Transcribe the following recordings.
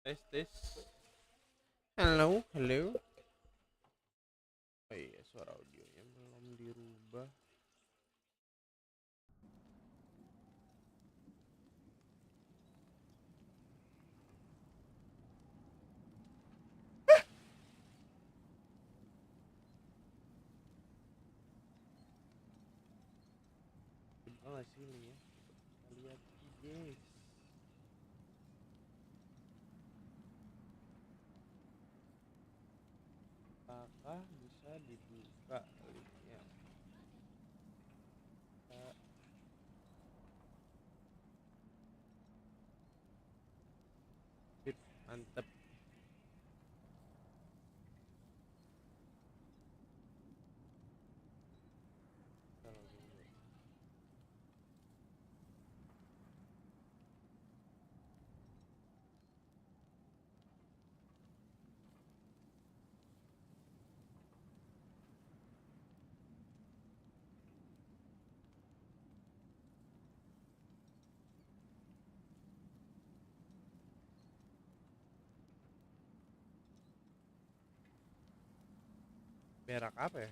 Tes tes. Halo, halo. Oh iya, suara audionya belum dirubah. Coba nggak sih ini ya? Kita lihat, guys. Apakah bisa dibuka linknya? Kita sip, mantep. Kita login dulu. Berak apa ya?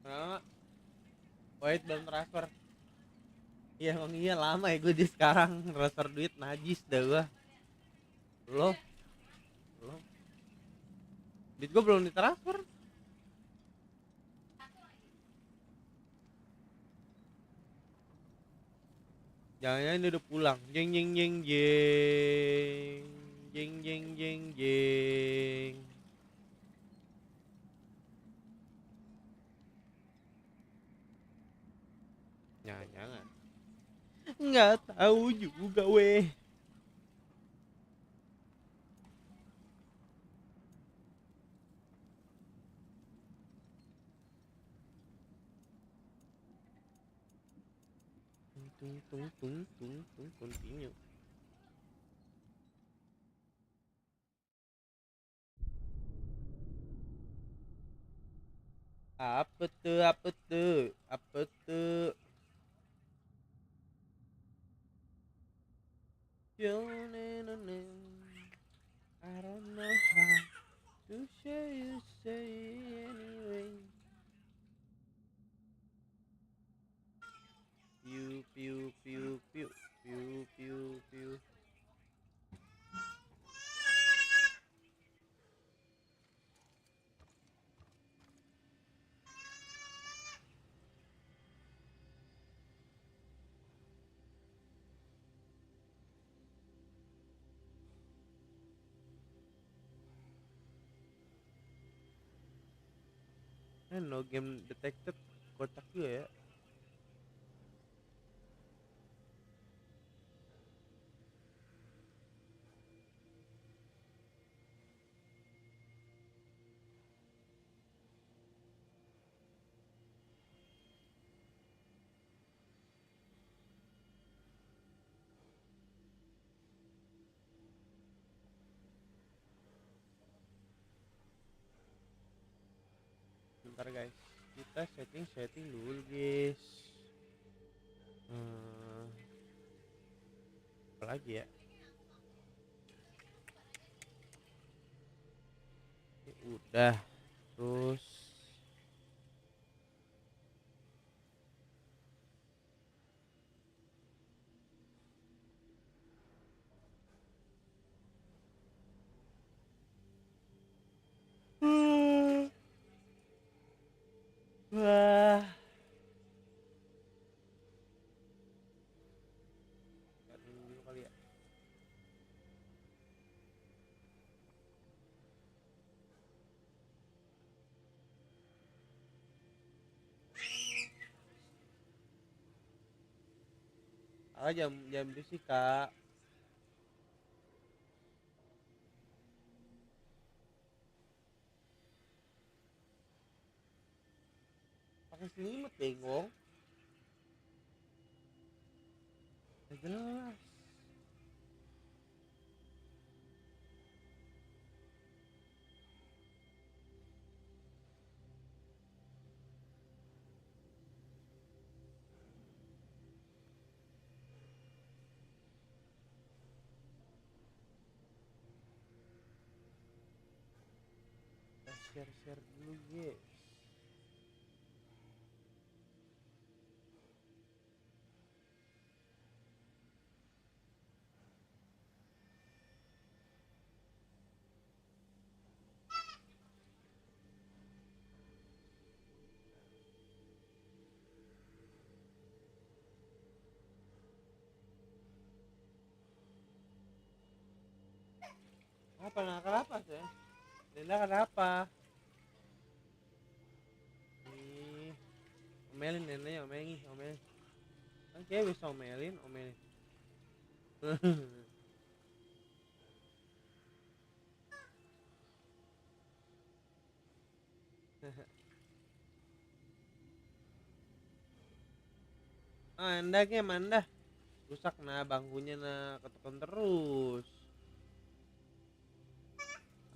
Kenapa? Wait, belum transfer. Iya emang iya lama ya gue di sekarang transfer duit najis dah gua. Lo, lo, duit gue belum ditransfer. Jangan-jangan dia udah pulang. Jeng jeng jeng jeng. Jeng jeng jeng jeng. Jangan-jangan. Nggak tahu juga weh. Tung tung tung tung tung continue. Apa tuh? Apa tuh? Apa tuh? I don't know how to say you say anyway. Pew pew pew pew pew pew pew. No game detected. Kocak juga ya. Bentar guys, kita setting dulu guys. Hmm, apa lagi ya? Ini udah. Terus wah, dulu kali ya. Jam jam sih kak. Pakai selimut bengong. Gak jelas. share dulu guys. Apa nakal apa sih? Lila kenapa? Ih, omelin neneknya, omelin, omelin. Kan kayak bisa omelin, omelin. Ah, anda ke mana? Rusak nah bangkunya nah ketekan terus.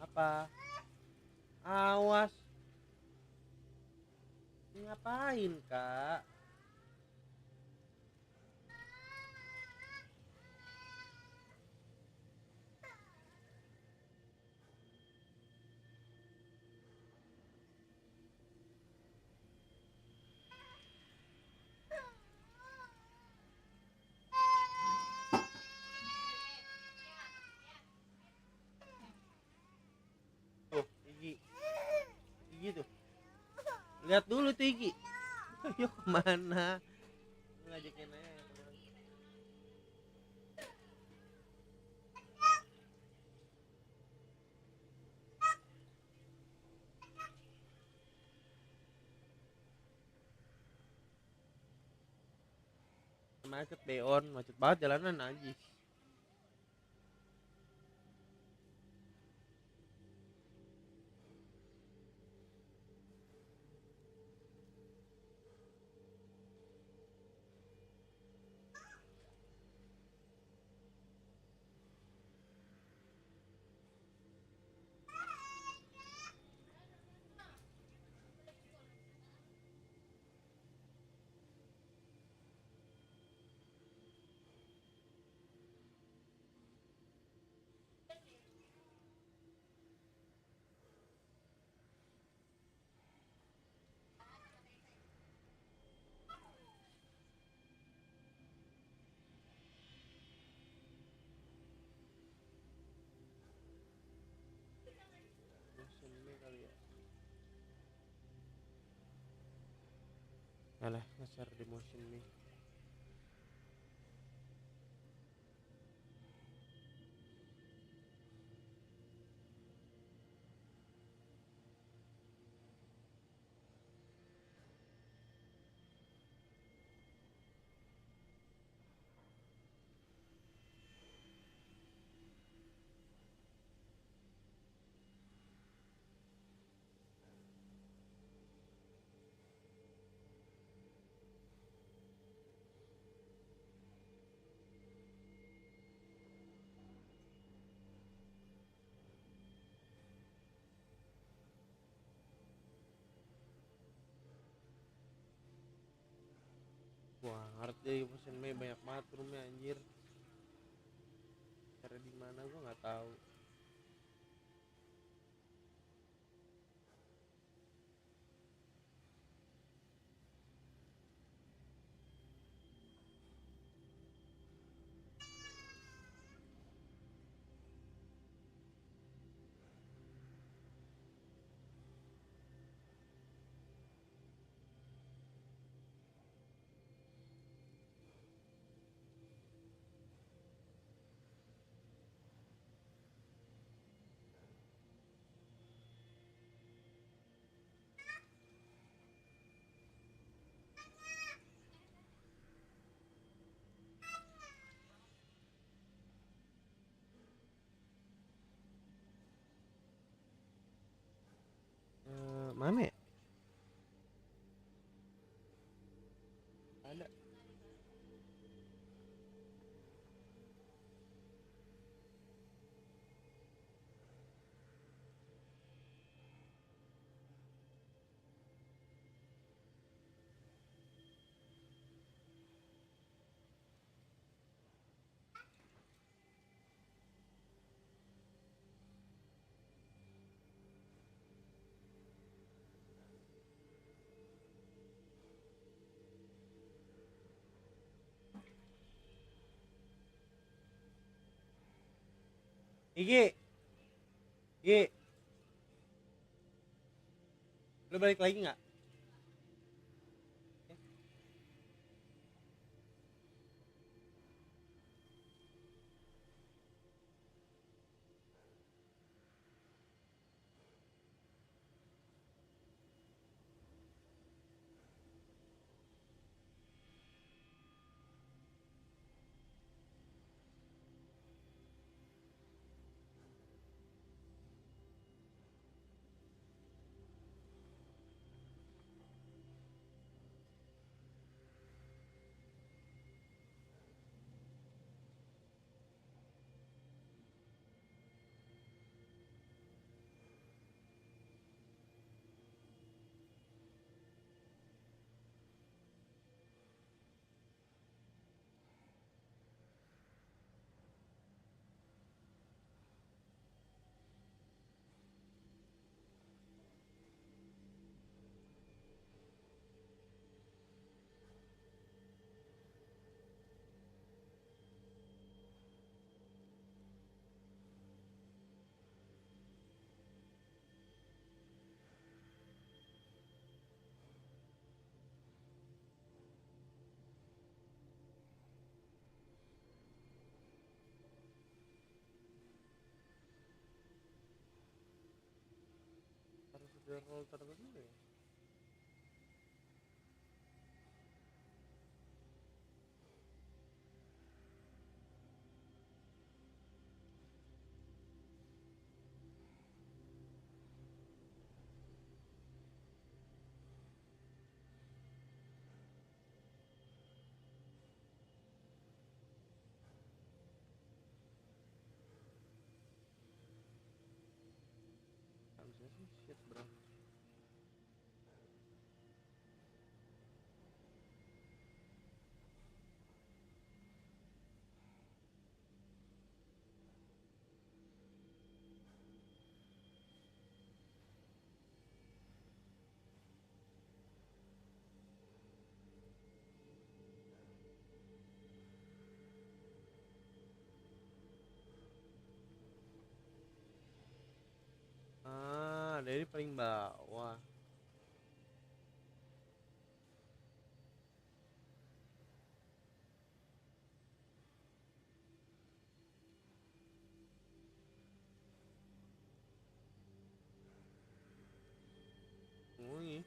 Apa? Awas. Ngapain kak? Tuh, gigi, gigi tuh. Lihat dulu tuh gigi. Ayo kemana? Ngajakin aja ya teman. Macet beon, macet banget jalanan najis. Motion ini kali ya. Alah, nge-share di motion nih. Wah, ngerti motion Mei banyak banget roomnya anjir. Cara di mana gua nggak tahu. Mana ya? Ada. Iki, Iki, lu balik lagi nggak? Harus ada roll tertentu ya. Harusnya sih shit bro. Ah, dari paling bawah. Ini.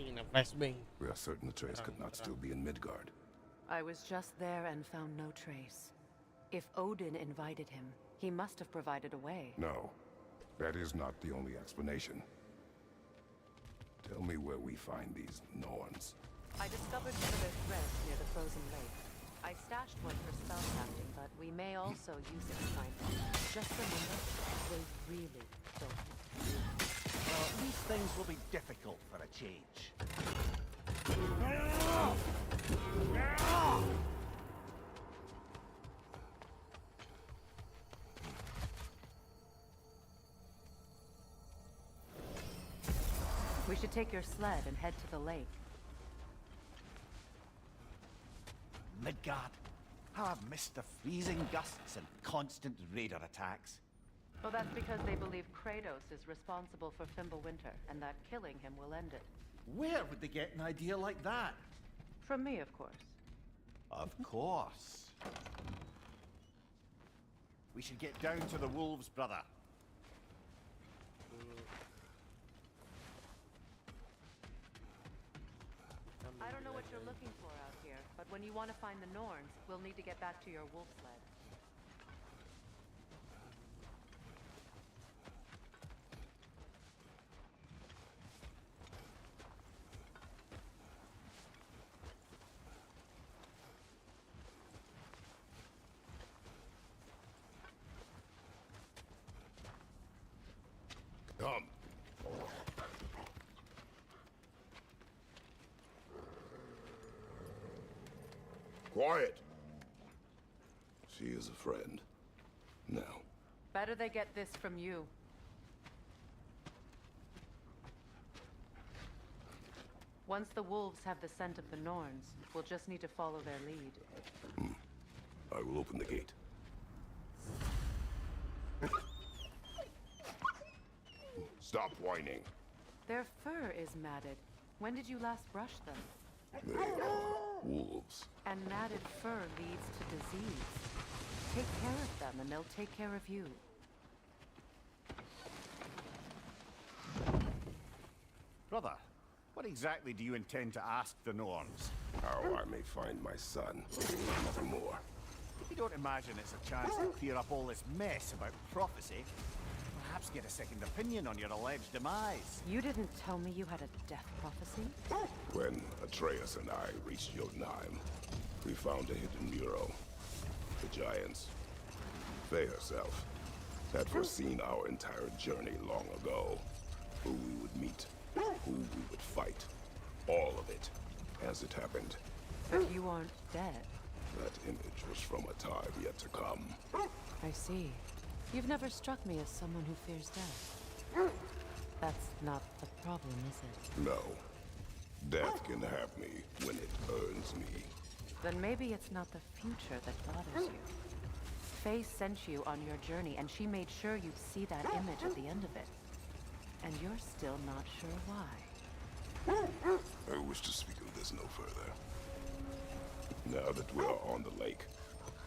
Ini flashbang. We are certain the trace could not still be in Midgard. I was just there and found no trace. If Odin invited him, he must have provided a way. No, that is not the only explanation. Tell me where we find these Norns. I discovered one of their threads near the frozen lake. I stashed one for spellcasting, but we may also use it to find them. Just remember, they really don't. Well, these things will be difficult for a change. We should take your sled and head to the lake. Midgard. How I've missed the freezing gusts and constant raider attacks. Well, that's because they believe Kratos is responsible for Fimbulwinter, and that killing him will end it. Where would they get an idea like that? From me, of course. Of course. We should get down to the wolves, brother. I don't know what you're looking for out here, but when you want to find the Norns, we'll need to get back to your wolf sled. Quiet. She is a friend. Now, Better they get this from you. Once the wolves have the scent of the Norns, we'll just need to follow their lead. I will open the gate. Stop whining. Their fur is matted. When did you last brush them? They are wolves. And matted fur leads to disease. Take care of them and they'll take care of you. Brother, what exactly do you intend to ask the Norns? How I may find my son. Nothing more. You don't imagine it's a chance to clear up all this mess about prophecy? Perhaps get a second opinion on your alleged demise. You didn't tell me you had a death prophecy? When Atreus and I reached Jotunheim, we found a hidden mural. The giants, they herself, had foreseen our entire journey long ago. Who we would meet, who we would fight. All of it, as it happened. But you aren't dead. That image was from a time yet to come. I see. You've never struck me as someone who fears death. That's not the problem, is it? No. Death can have me when it earns me. Then maybe it's not the future that bothers you. Faye sent you on your journey, and she made sure you'd see that image at the end of it. And you're still not sure why. I wish to speak of this no further. Now that we are on the lake,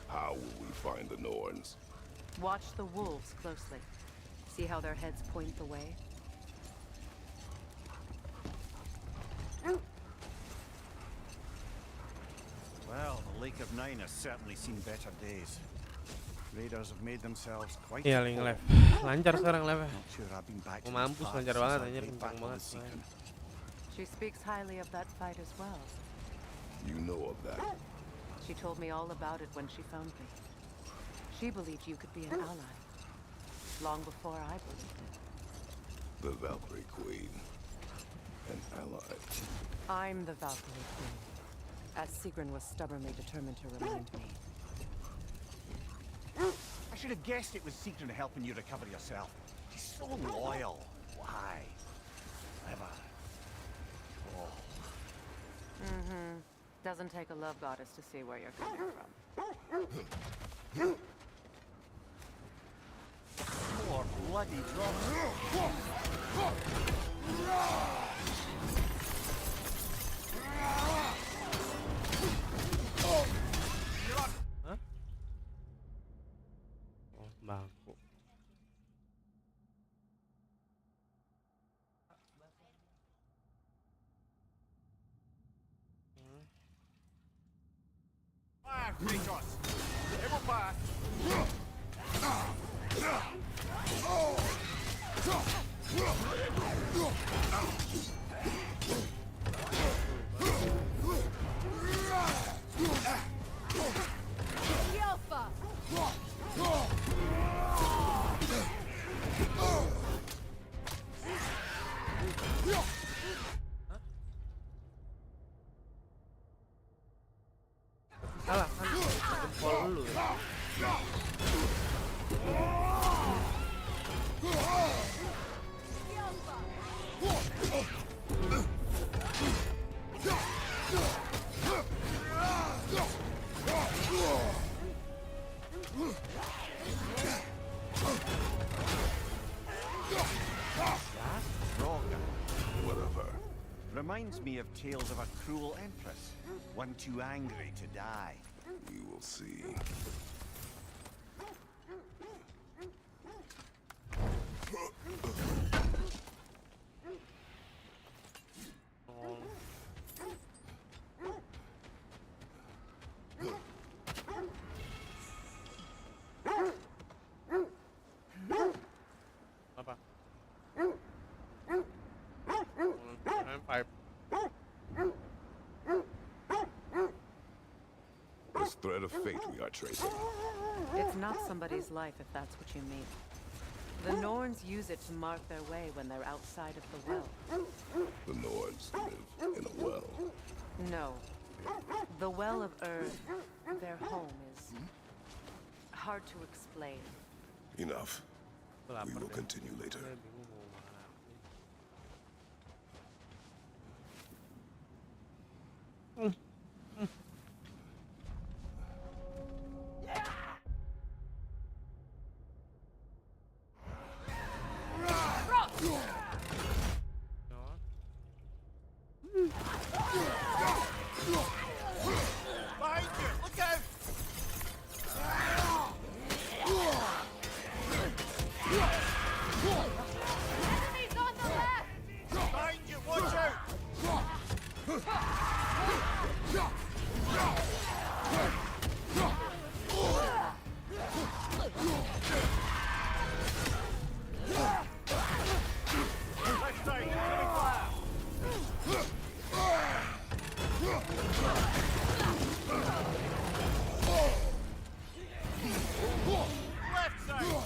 how will we find the Norns? Watch the wolves closely. See how their heads point the way? Well, the Lake of Nine has certainly seen better days. Raiders have made themselves quite Iya, at link home. live. Lancar sekarang live. Not sure I've been back to Mau these mampus parts lancar since banget our anjir, great kencang battle banget. with Seeker. She speaks highly of that fight as well. You know of that. She told me all about it when she found me. She believed you could be an ally. Long before I believed it. The Valkyrie Queen. An ally. I'm the Valkyrie Queen. As Sigrun was stubbornly determined to remind me. I should have guessed it was Seeker helping you recover yourself. She's so loyal. Why? Clever. Oh. Doesn't take a love goddess to see where you're coming from. More bloody drops. Hah? Oh, bangku. Fire, Kratos! It will pass! Salah kan jempol lu ya. What of her? Reminds me of tales of a cruel empress. One too angry to die. We will see. Oh. Apa? Pipe. This thread of fate we are tracing. It's not somebody's life, if that's what you mean. The Norns use it to mark their way when they're outside of the well. The Nords live in a well. No, The Well of Earth, their home, is hard to explain. Enough. Gua We lapar will deh. continue later. Gua bingung mau makan apa nih. Behind you! Look out! Enemies on the left! Behind you! Watch out! Left side! Enemy fire! Left side!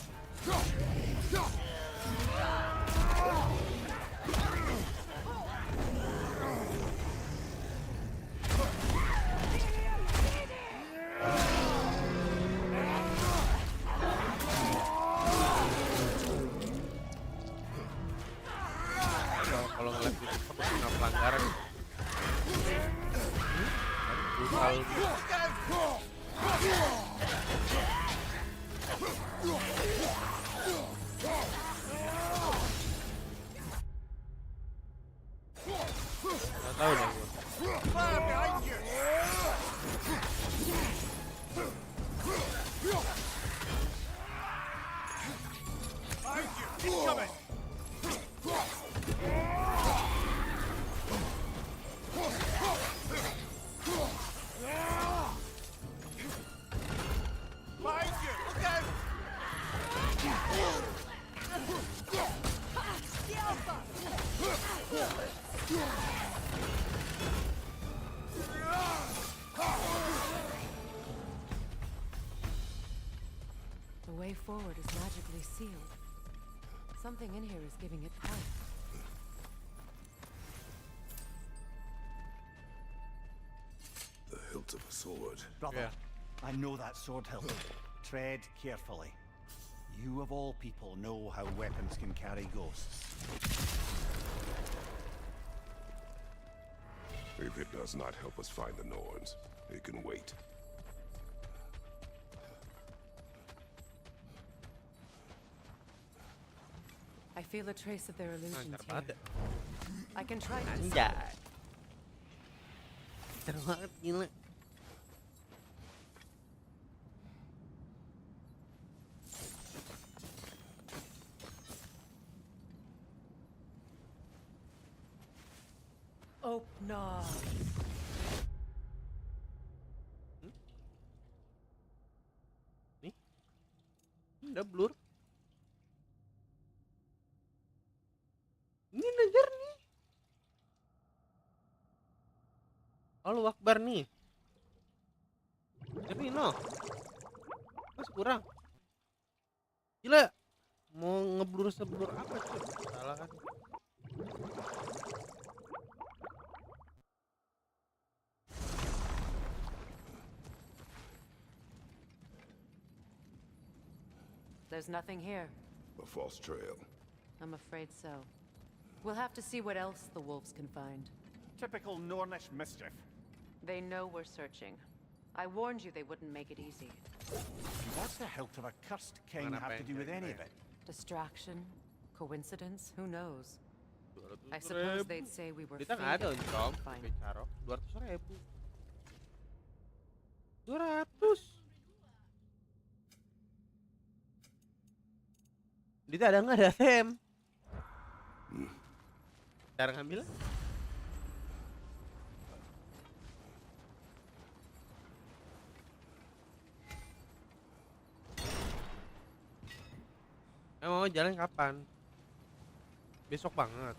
Kalau ngeliat di TikTok udah kena pelanggaran. Brutal gitu. Nggak tahu deh gua. Fire behind you! Behind you! Incoming! Behind you! Look out! The way forward is magically sealed. Something in here is giving it power. The hilt of a sword. Brother, Yeah. I know that sword hilt. Tread carefully. You of all people know how weapons can carry ghosts. If it does not help us find the Norns, it can wait. I feel a trace of their illusions Lancar here. banget ya. I can try to Anjay. Seru banget gila. Open. Nih. Udah blur. Ini nejar nih. Allahu Akbar nih. Tapi no. Mas kurang. Gila. Mau ngeblur seblur apa cuy? Salah kan. There's nothing here. A false trail. I'm afraid so. We'll have to see what else the wolves can find. Typical Nornish mischief. They know we're searching. I warned you they wouldn't make it easy. What's the hilt of a cursed king have to do with any of it? Distraction? Coincidence? Who knows? 200.000. I suppose they'd say we were Kita nggak ada fated Tom, to find pakai carok 200.000. 200. Dita ada nggak ada Sam? Cara ngambil? Mau jalan kapan? Besok banget.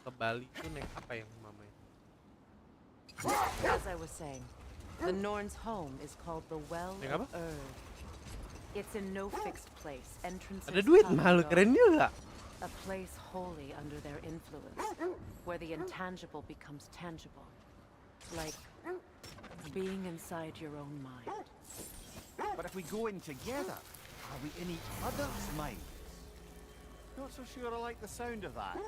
Ke Bali tuh naik apa yang mamanya? As I was saying, the Norn's home is called the Well Naik apa? of Earth. It's in no fixed place. Entrances Ada duit come and mahal, go. keren juga. A place wholly under their influence, where the intangible becomes tangible. Like being inside your own mind. But if we go in together, are we in each other's minds? Not so sure I like the sound of that.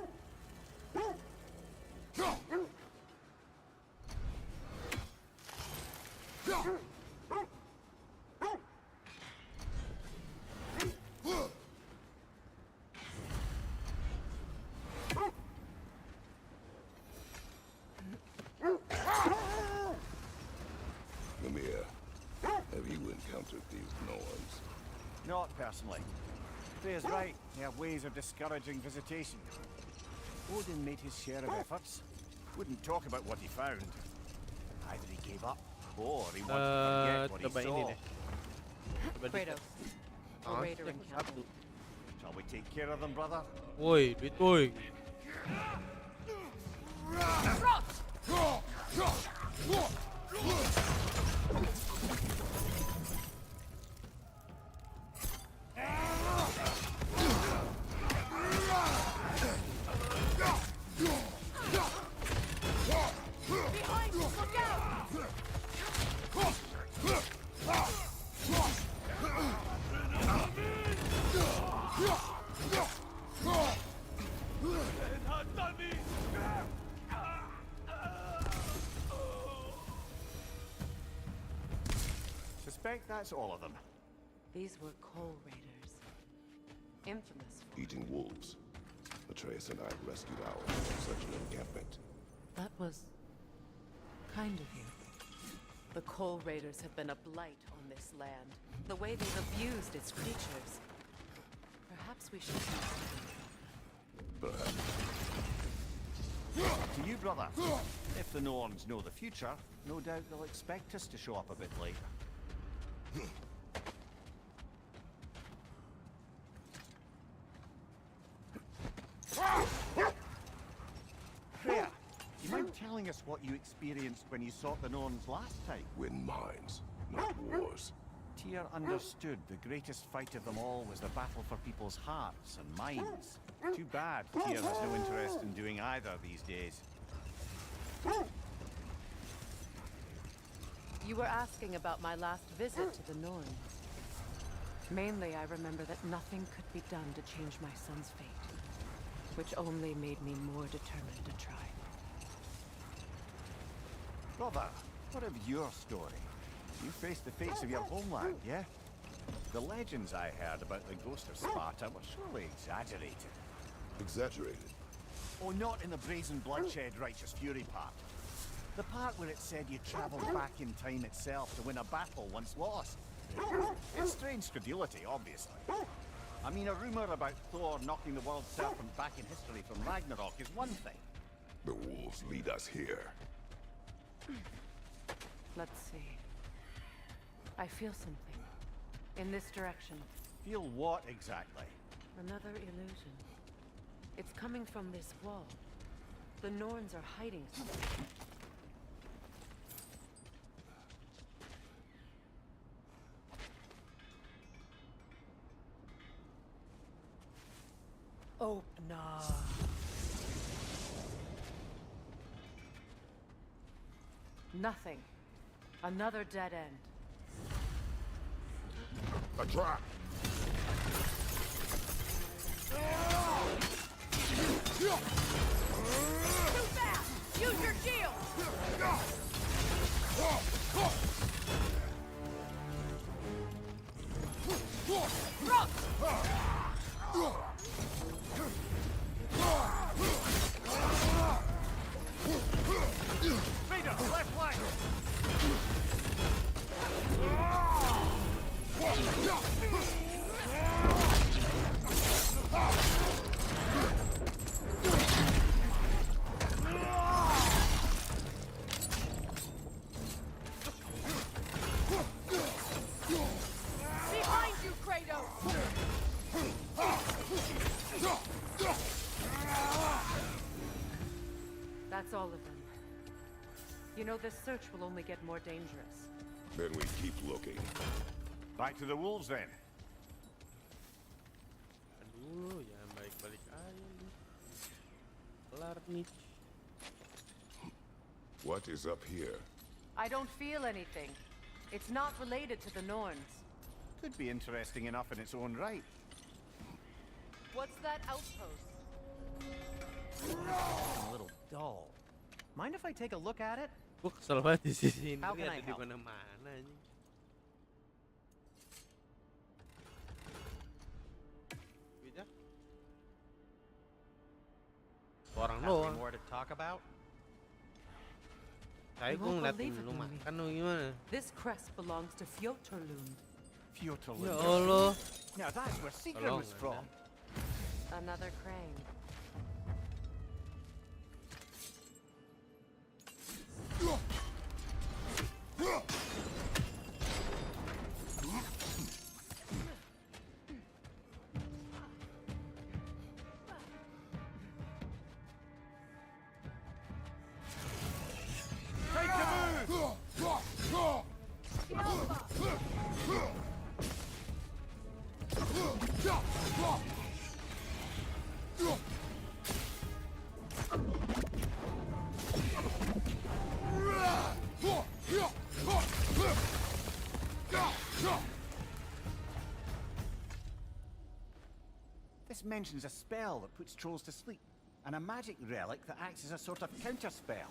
Mimir, have you encountered these Norns? Not personally. Freya's right. They have ways of discouraging visitation. Odin made his share of efforts. Wouldn't talk about what he found. Either he gave up, or he wanted to forget what he Coba ini saw. deh. Coba di- Kratos, a Ah, raider yang encounter. satu. Shall we take care of them, brother? Woi, duit woi. Suspect that's all of them. These were coal raiders. Infamous for Eating wolves. Atreus and I rescued ours from such an encampment. that was kind of you. The coal raiders have been a blight on this land. The way they've abused its creatures. Perhaps we should do something. Perhaps. To you, brother. If the Norns know the future, no doubt they'll expect us to show up a bit late. Freya, you mind telling us what you experienced when you sought the Norns last time? Win minds, not wars. Tyr understood the greatest fight of them all was the battle for people's hearts and minds. Too bad Tyr has no interest in doing either these days. You were asking about my last visit to the Norns. Mainly, I remember that nothing could be done to change my son's fate, which only made me more determined to try. Brother, what of your story? You faced the fates of your homeland, yeah? The legends I heard about the ghost of Sparta were surely exaggerated. Exaggerated. Oh, not in the brazen bloodshed righteous fury part. The part where it said you travelled back in time itself to win a battle once lost. It's strange credulity, obviously. I mean, a rumour about Thor knocking the world serpent back in history from Ragnarok is one thing. The wolves lead us here. Let's see. I feel something. In this direction. Feel what exactly? Another illusion. It's coming from this wall. The Norns are hiding something. Open up. Nothing. Another dead end. A trap! Too fast! Use your shield! Raider, left flank! Behind you, Kratos! That's all of them. You know, this search will only get more dangerous. Then we keep looking. Back to the wolves then. nih. What is up here? I don't feel anything. It's not related to the Norns. Could be interesting enough in its own right. What's that outpost? A little dull. Mind if I take a look at it? Gua kesel banget di sini. How Ini can I ada di help? mana-mana nih. Bisa? Orang Nothing doang. more to talk about? Saya You gua won't ngeliatin believe it, lu Louis. makan lu gimana? This crest belongs to Fjotorlund. Fjordlund. Ya Allah. Now that's where Sigrid Tolong, was from. Another crane. This mentions a spell that puts trolls to sleep, and a magic relic that acts as a sort of counter spell.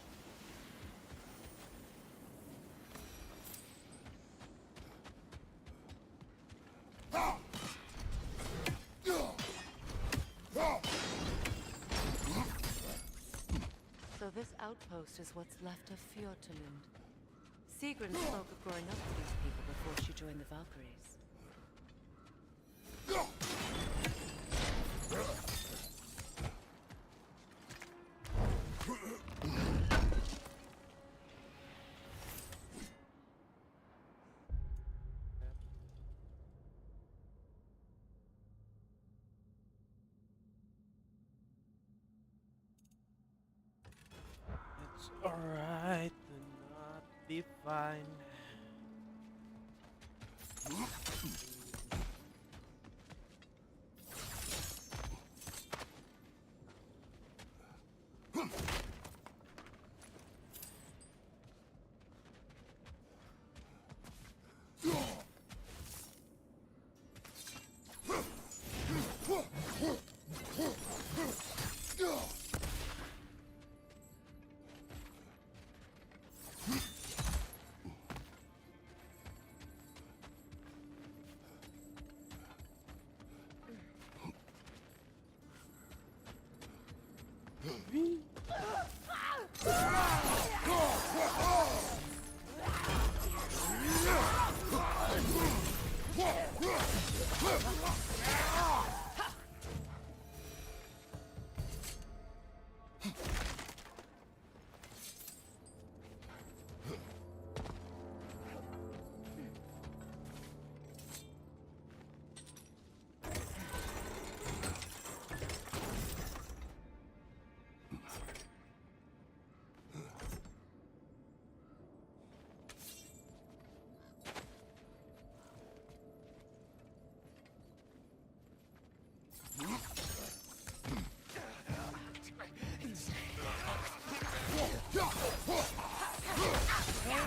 So this outpost is what's left of Fjotorlund. Sigrun spoke of growing up with these people before she joined the Valkyries. It's alright to not be fine.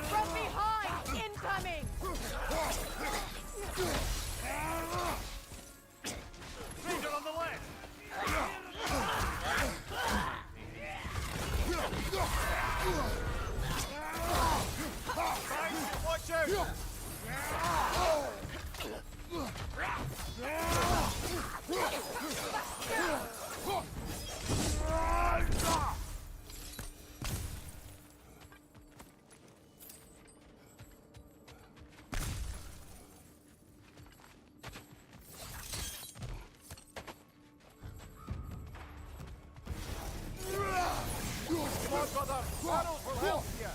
From behind! Incoming! Ranger on the left! Guys, watch out! Come on, brother! Arrows will help you!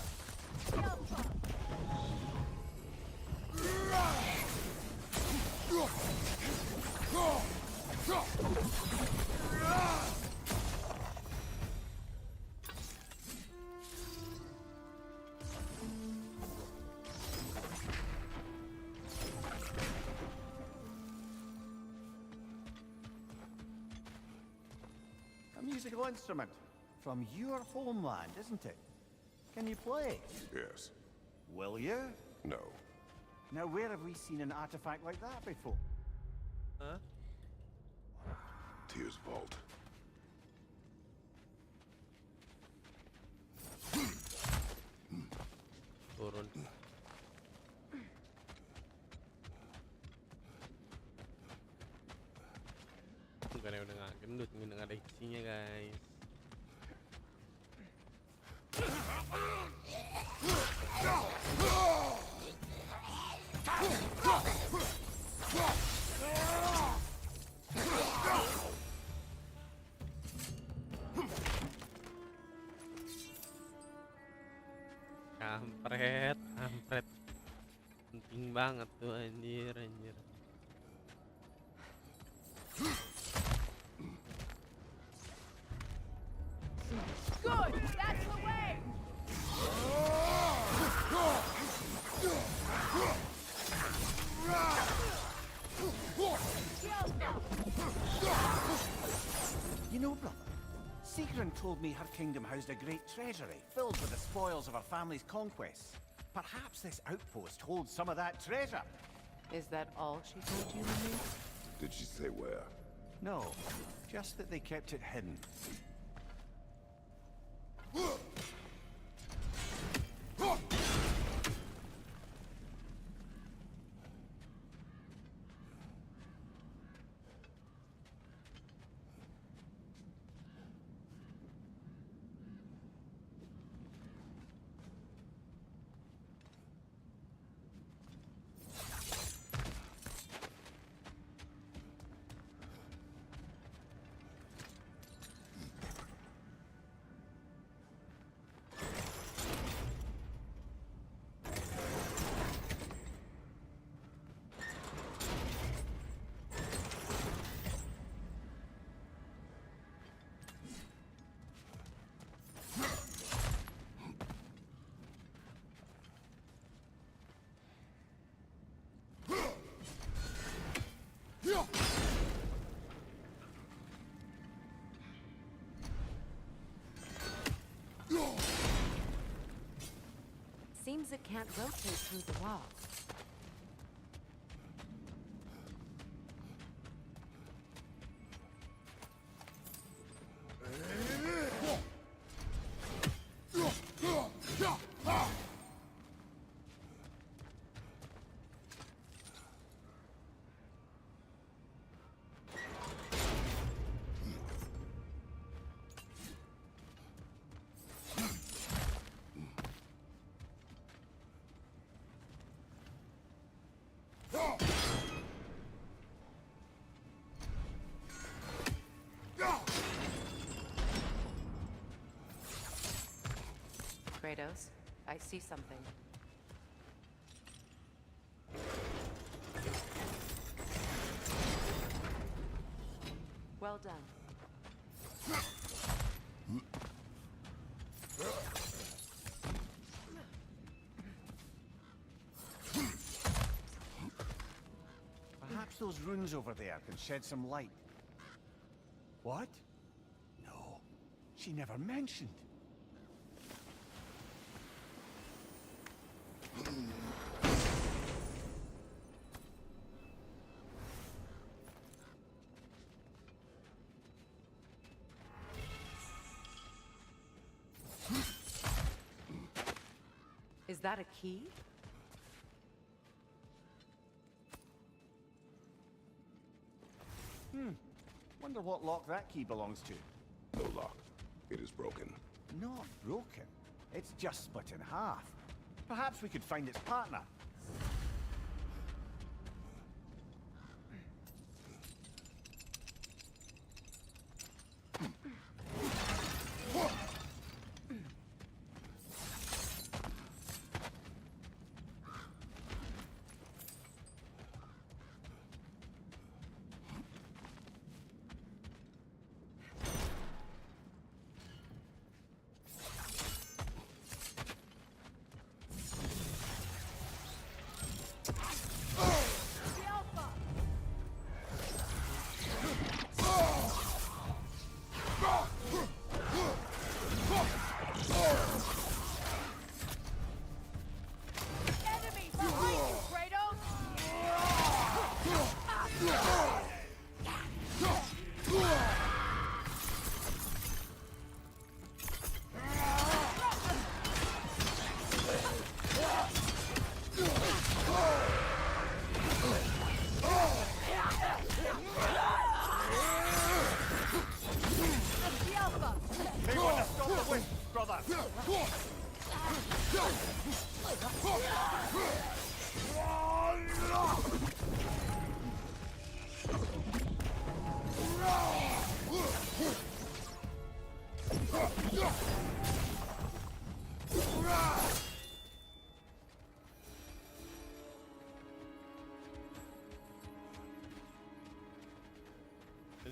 A musical instrument. From your homeland, isn't it? Can you play? Yes. Will you? No. Now, where have we seen an artifact like that before? Hah? Tears Vault. Turun. Bukannya udah nggak gendut, udah nggak ada isinya guys. Kampret, kampret. Penting banget tuh anjir, anjir. Good! That's the way! You know, brother, Sigrun told me her kingdom housed a great treasury filled with the spoils of her family's conquests. Perhaps this outpost holds some of that treasure. Is that all she told you, Louis? Did she say where? No, just that they kept it hidden. Seems it can't rotate through the wall. Kratos, I see something. Well done. Perhaps those runes over there can shed some light. What? No, she never mentioned. Is that a key? Wonder what lock that key belongs to. No lock. It is broken. Not broken. It's just split in half. Perhaps we could find its partner.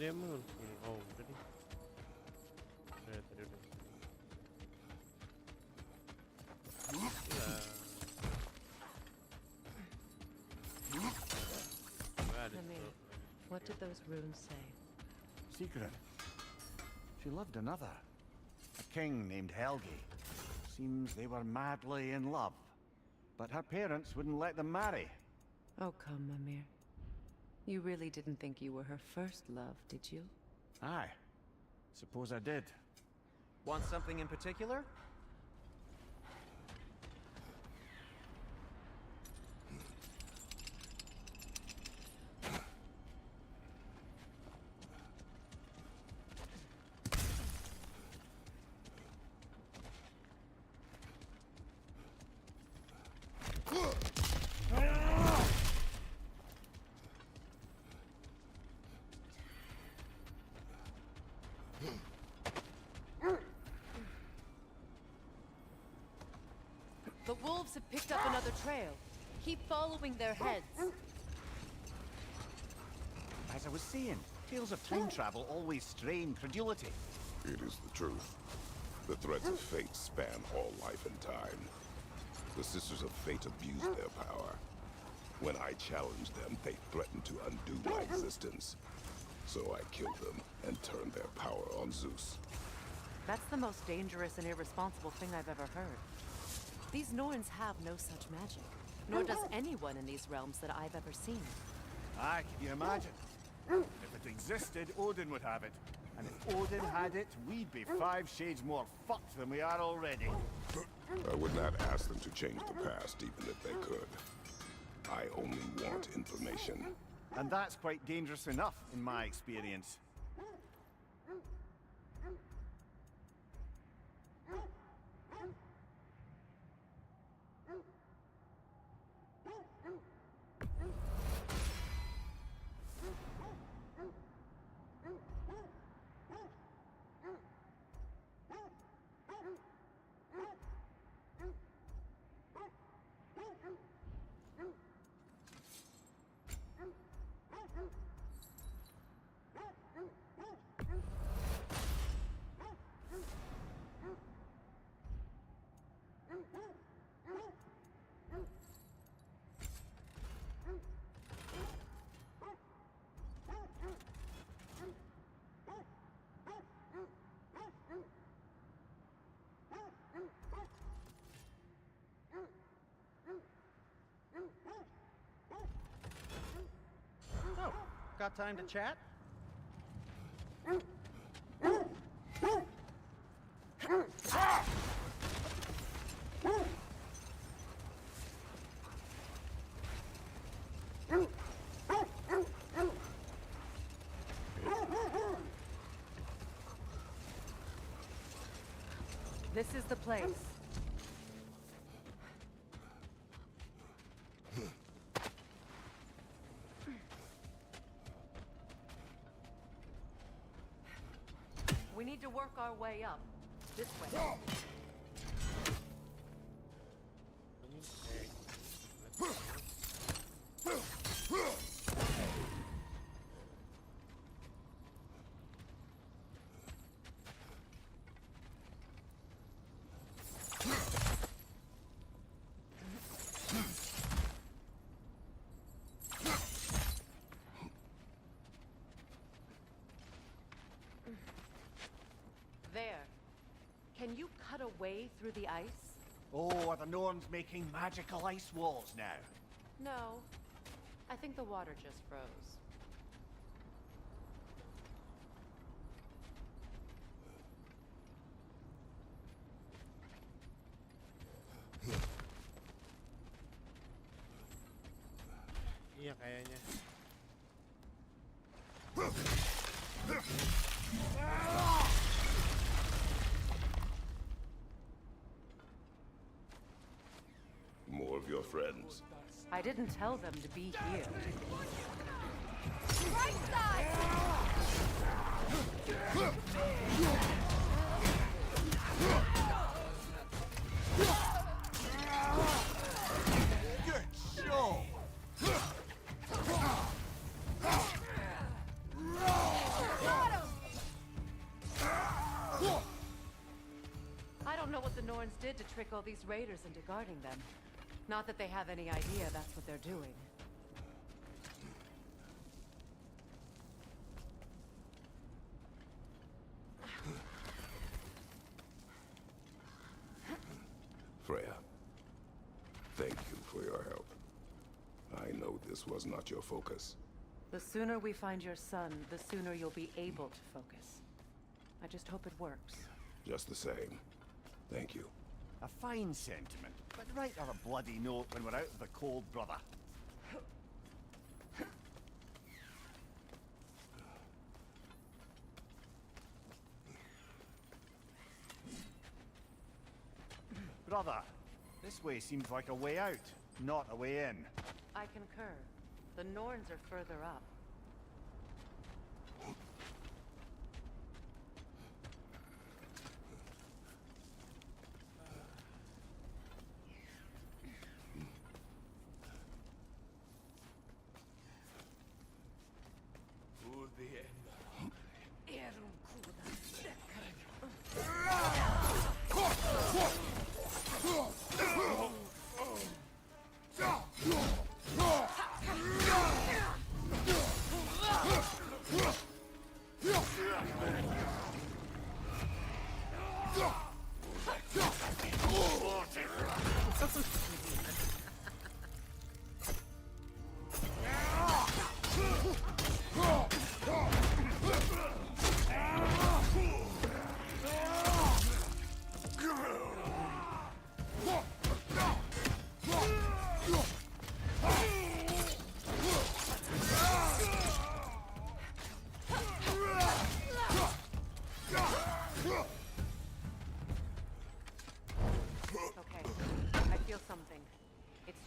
Tadi emang oh udah nih. Tadi udah. Namir, what did those runes say? Secret. She loved another. A king named Helgi. Seems they were madly in love. But her parents wouldn't let them marry. Oh, come, Mimir. You really didn't think you were her first love, did you? Aye. Suppose I did. Want something in particular? The wolves have picked up another trail. Keep following their heads. As I was saying, tales of time travel always strain credulity. It is the truth. The threads of fate span all life and time. The Sisters of Fate abused their power. When I challenged them, they threatened to undo my existence. So I killed them and turned their power on Zeus. That's the most dangerous and irresponsible thing I've ever heard. These Norns have no such magic, nor does anyone in these realms that I've ever seen. Aye, can you imagine? If it existed, Odin would have it. And if Odin had it, we'd be 5 shades more fucked than we are already. I would not ask them to change the past, even if they could. I only want information. And that's quite dangerous enough, in my experience. Oh, got time to chat? This is the place. We need to work our way up. This way. There. Can you cut a way through the ice? Oh, are the Norns making magical ice walls now? No. I think the water just froze. Iya kayaknya. More of your friends. I didn't tell them to be here. Right side! Good show! Norns did to trick all these raiders into guarding them. Not that they have any idea that's what they're doing. Freya, thank you for your help. I know this was not your focus. The sooner we find your son, the sooner you'll be able to focus. I just hope it works. Just the same. Thank you. A fine sentiment, but write her a bloody note when we're out of the cold, brother. Brother, this way seems like a way out, not a way in. I concur. The Norns are further up.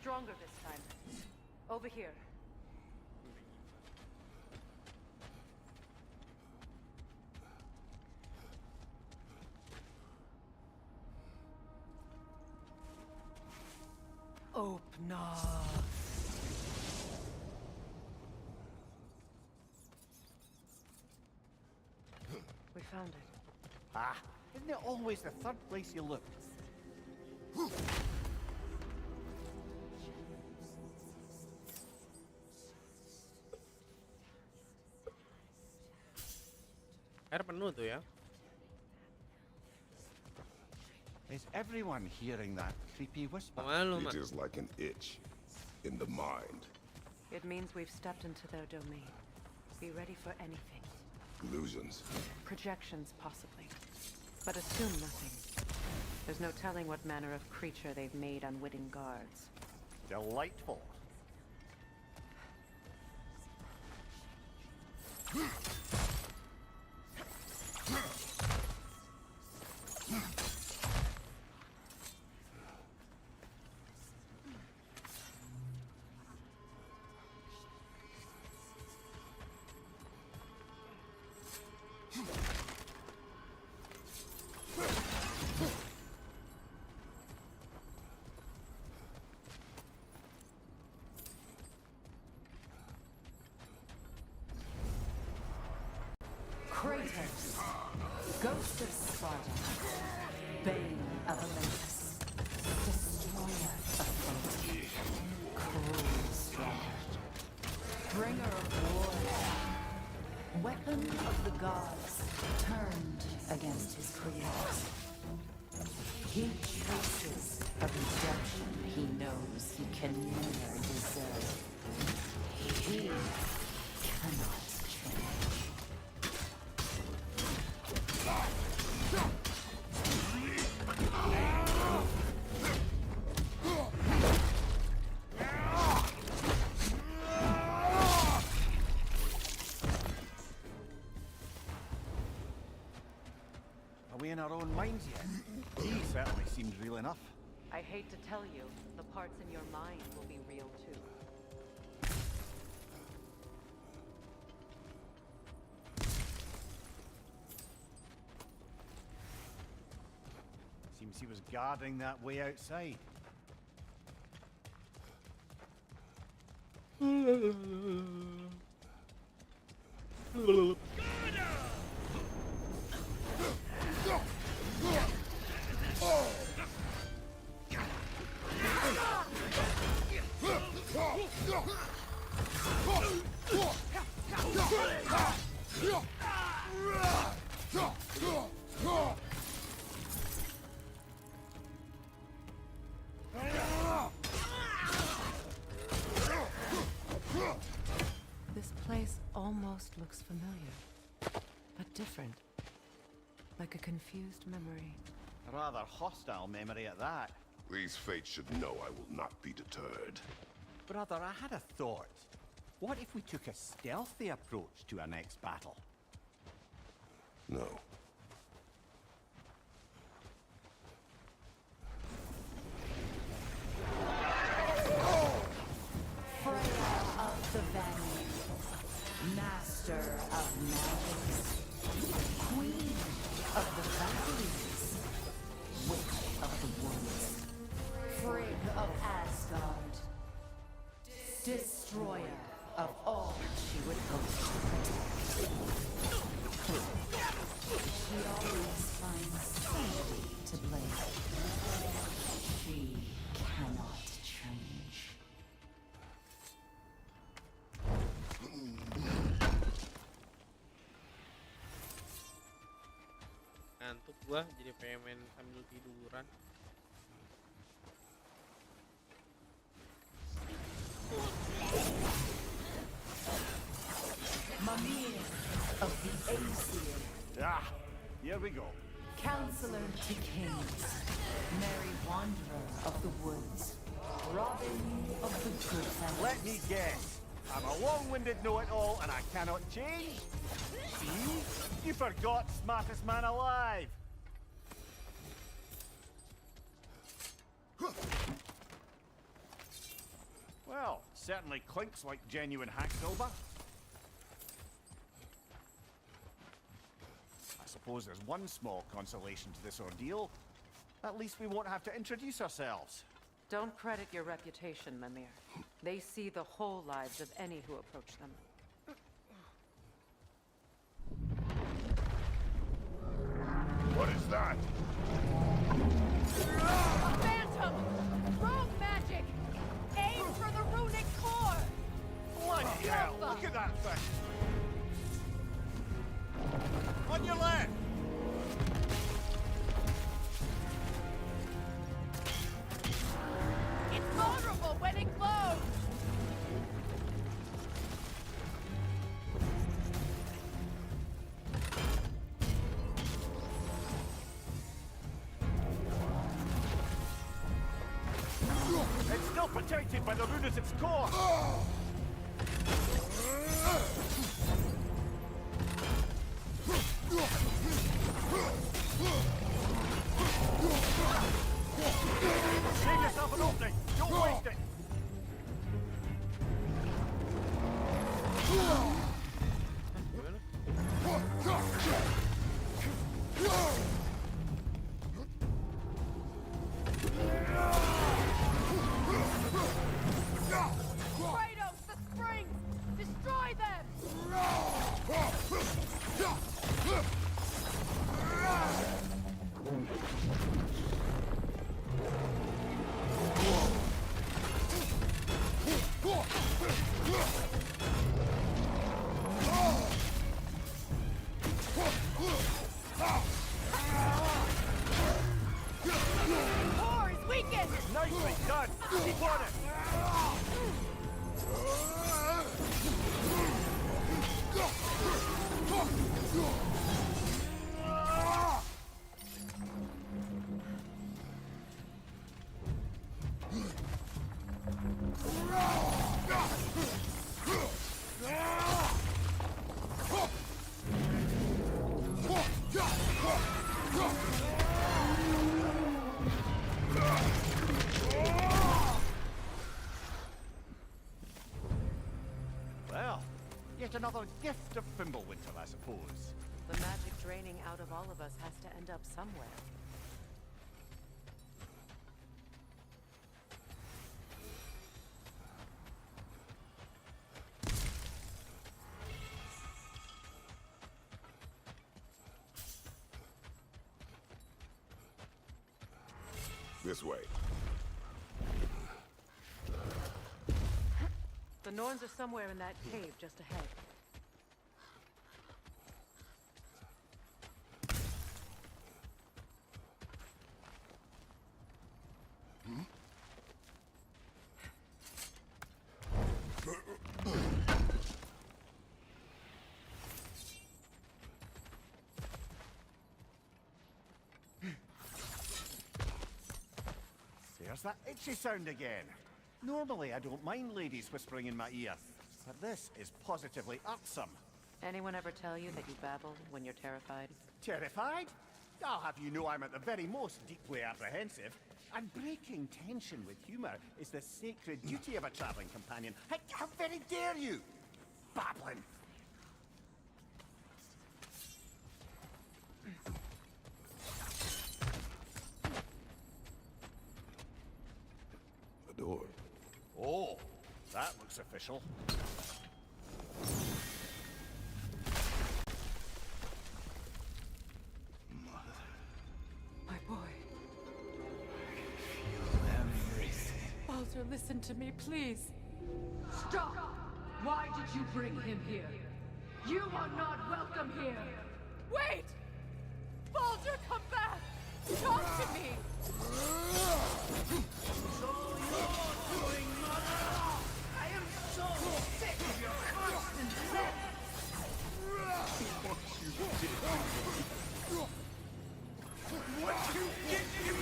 Stronger this time. Over here. Open up. We found it. Ah, isn't it always the third place you look? Air penuh tuh ya. Is everyone hearing that creepy whisper? Malu, It is like an itch in the mind. It means we've stepped into their domain. Be ready for anything. Illusions. Projections, possibly. But assume nothing. There's no telling what manner of creature they've made unwitting guards. Delightful. Kratos, Ghost of Sparta, Bane of Olympus, Destroyer of Fate, Cruel Stronghold, Bringer of War, Weapon of the Gods, turned against his creators. He chooses a redemption he knows he can never deserve. He cannot change. Are we in our own minds yet? He certainly seems real enough. I hate to tell you, the parts in your mind will be real too. Seems he was guarding that way outside. This place almost looks familiar, but different. Like a confused memory. A rather hostile memory at that. These fates should know I will not be deterred. Brother, I had a thought. What if we took a stealthy approach to our next battle? No. Freya of the Vanir, Master of Magics, Queen of the Valkyries, Witch of the Woods, Frigg of Asgard, Destroyer of all she would host. She always finds somebody to blame. She cannot change. Ngantuk gua jadi pengen main sambil tiduran. Mimir of the Aesir, Ah, here we go. Counselor to Kings, Merry Wanderer of the Woods, Robin of the Good Fellows. Let me guess. I'm a long-winded know-it-all and I cannot change? See? You forgot smartest man alive. Well, certainly clinks like genuine hack silver. I suppose there's one small consolation to this ordeal. At least we won't have to introduce ourselves. Don't credit your reputation, Mimir. They see the whole lives of any who approach them. What is that? A phantom! Rogue magic! Aim for the runic core! Bloody hell! Look at that thing! On your left! It's vulnerable when it glows! It's still protected by the rune at its core! Save yourself an opening! Don't waste it! Kratos, the springs! Destroy them! Core is weakened! Nicely done! Keep on it! Well, yet another gift of Fimbulwinter, I suppose. The magic draining out of all of us has to end up somewhere. This way. The Norns are somewhere in that cave just ahead. that itchy sound again? Normally I don't mind ladies whispering in my ear, but this is positively irksome. Anyone ever tell you that you babble when you're terrified? Terrified? I'll have you know I'm at the very most deeply apprehensive. And breaking tension with humor is the sacred duty of a traveling companion. How very dare you? Babbling. The door. Oh, that looks official. My boy. Baldur, listen to me, please. Stop! Why did you bring him here? You are not welcome here! Wait! Baldur, come back! Talk to me! I am so sick of your constant threat! What you did to me!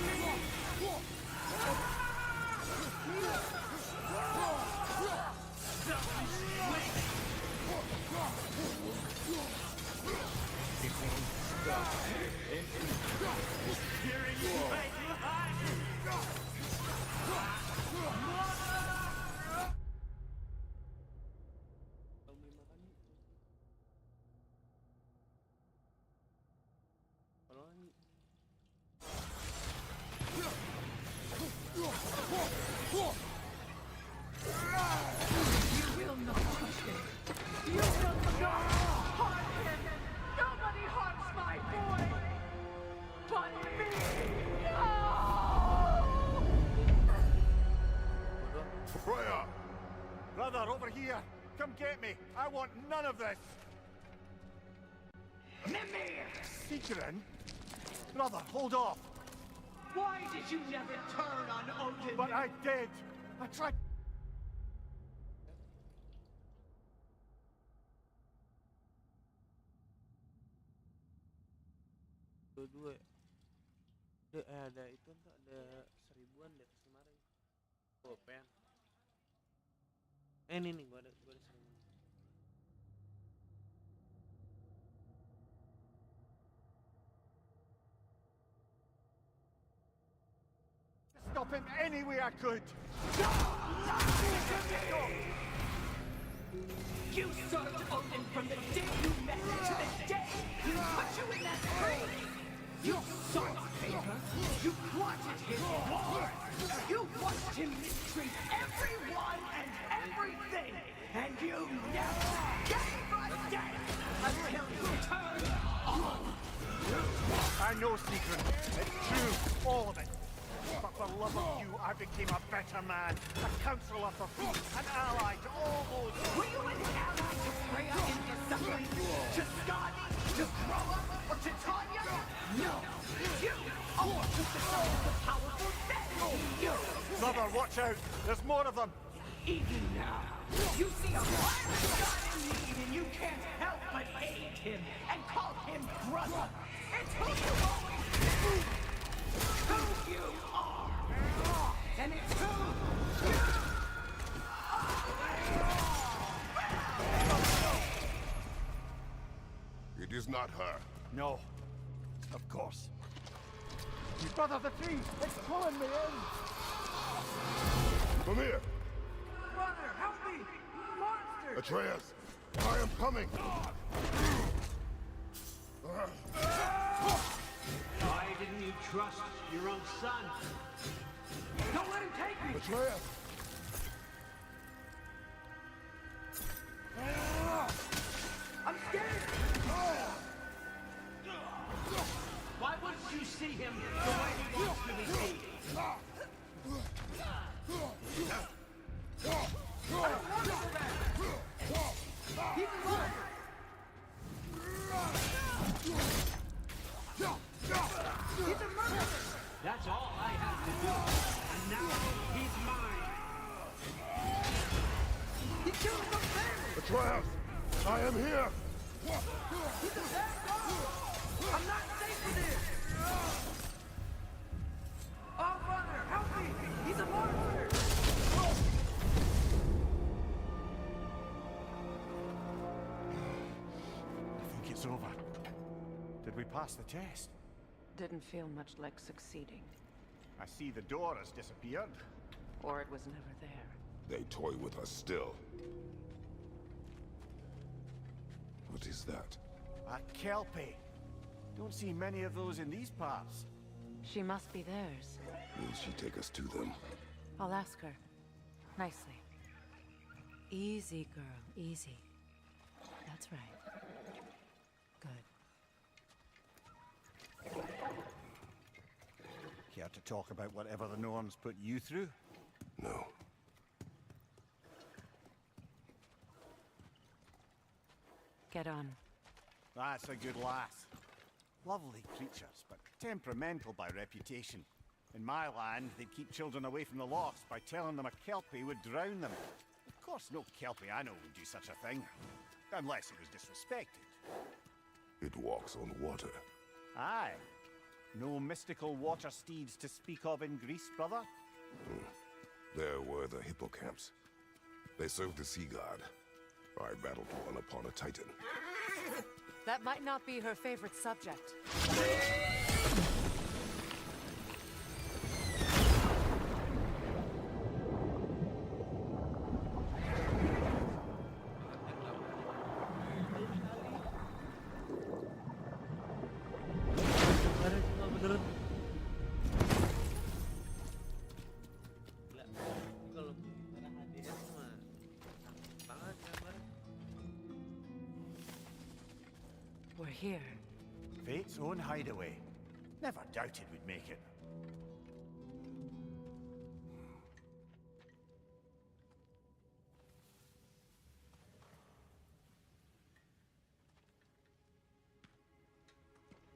You will not touch him! You will not harm him! Nobody harms my boy! But me! No! Freya! Brother, over here! Come get me! I want none of this! Mimir! Seekerin? Brother, hold off! Why did you never turn on Odin? But I did! I tried... Dua-dua ada itu tuh ada 1000-an deh kemarin. Oh, pen. Ini nih gua ada 1000. Stop him any way I could! You served Odin from the day you met to the day he put you in that tree! You saw his favor, you wanted his war, you watched him mistreat everyone and everything, and you never gave a damn until you turned on. I know, Seekerin. It's true, all of it. But for love of you, I became a better man, a counselor for peace, an ally to all those... Were you an ally to Freya in Discovery? To Skadi? To Groa? Or to Tanya? No! You almost took the soul of the powerful dead! You! Brother, watch out! There's more of them! Even now, you see a violent god in need and you can't help but hate him and call him brother! It's who you always been! Who you are! And it's who you It is not her. No. Of course. Brother, the tree! It's pulling me in! Mimir! Brother, help me! Monster! Atreus! I am coming! Why didn't you trust your own son? Don't let him take me! Atreus! I'm scared! Why wouldn't you see him the way he wants to be seen? He's alive! He's a murderer! That's all I have to do. And now he's mine. He killed some family! Atreus! I am here! He's a bad dog! I'm not safe with him! Oh, brother, help me! He's Did we pass the test? Didn't feel much like succeeding. I see the door has disappeared. Or it was never there. They toy with us still. What is that? A kelpie. Don't see many of those in these parts. She must be theirs. Will she take us to them? I'll ask her. Nicely. Easy, girl. Easy. That's right. Good. Care to talk about whatever the Norns put you through? No. Get on. That's a good lass. Lovely creatures, but temperamental by reputation. In my land, they'd keep children away from the lost by telling them a kelpie would drown them. Of course, no kelpie I know would do such a thing. Unless it was disrespected. It walks on water. Aye. No mystical water steeds to speak of in Greece, brother? There were the hippocamps. They served the sea god. I battled one upon a titan. That might not be her favorite subject. Bener. Gila, ini kalau bicara HDS mah banget gambar. We're here. Fate's own hideaway. Never doubted we'd make it.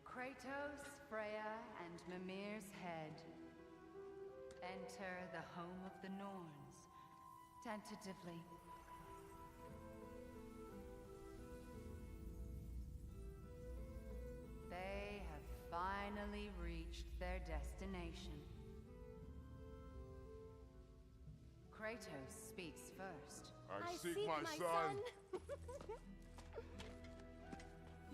Kratos, Freya, and Mimir's head. Enter the home of the Norns, tentatively. They have finally reached their destination. Kratos speaks first. I seek my son.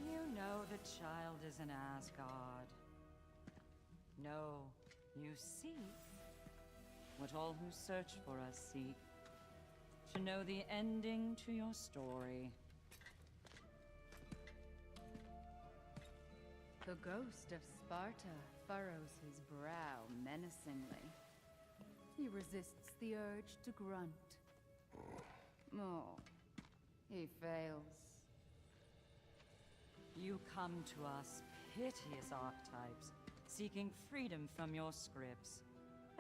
You know the child is an Asgard. No, you seek what all who search for us seek. To know the ending to your story. The ghost of Sparta furrows his brow menacingly. He resists the urge to grunt. Oh, he fails. You come to us, piteous archetypes, seeking freedom from your scripts.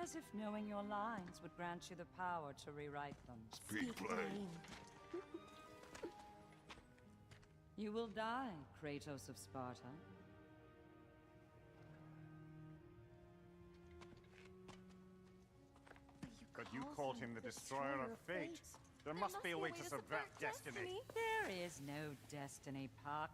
As if knowing your lines would grant you the power to rewrite them. Speak plain. You will die, Kratos of Sparta. But you called him the destroyer of fate. There must be a way to subvert destiny. There is no destiny, Puck.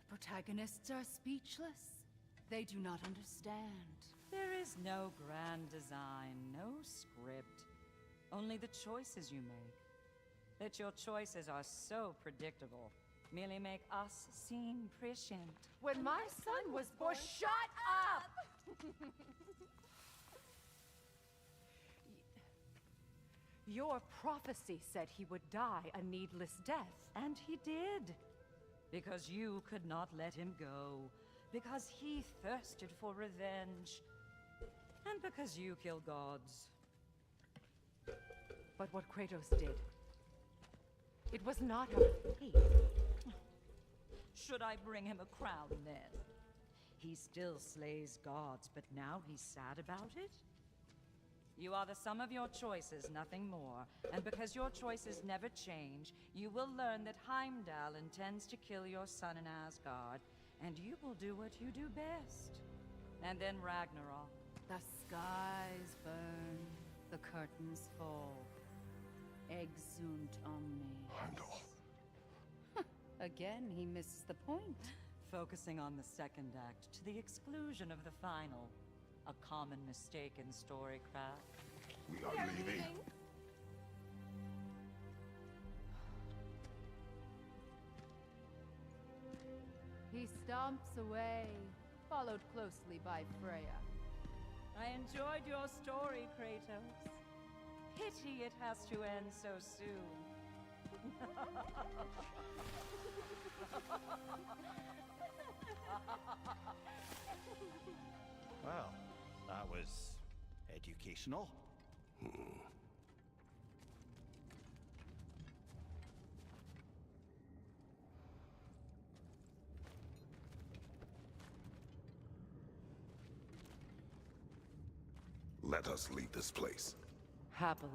The protagonists are speechless. They do not understand. There is no grand design, no script. Only the choices you make. That your choices are so predictable merely make us seem prescient. When my son was born... Shut up! Your prophecy said he would die a needless death. And he did. Because you could not let him go. Because he thirsted for revenge. And because you kill gods. But what Kratos did, it was not out of hate. Should I bring him a crown then? He still slays gods, but now he's sad about it? You are the sum of your choices, nothing more. And because your choices never change, you will learn that Heimdall intends to kill your son in Asgard, and you will do what you do best. And then Ragnarok. The skies burn, the curtains fall. Exunt omne. Heimdall. Again, he misses the point. Focusing on the second act to the exclusion of the final. A common mistake in storycraft. We are leaving. He stomps away, followed closely by Freya. I enjoyed your story, Kratos. Pity it has to end so soon. Well, that was educational. Let us leave this place. Happily.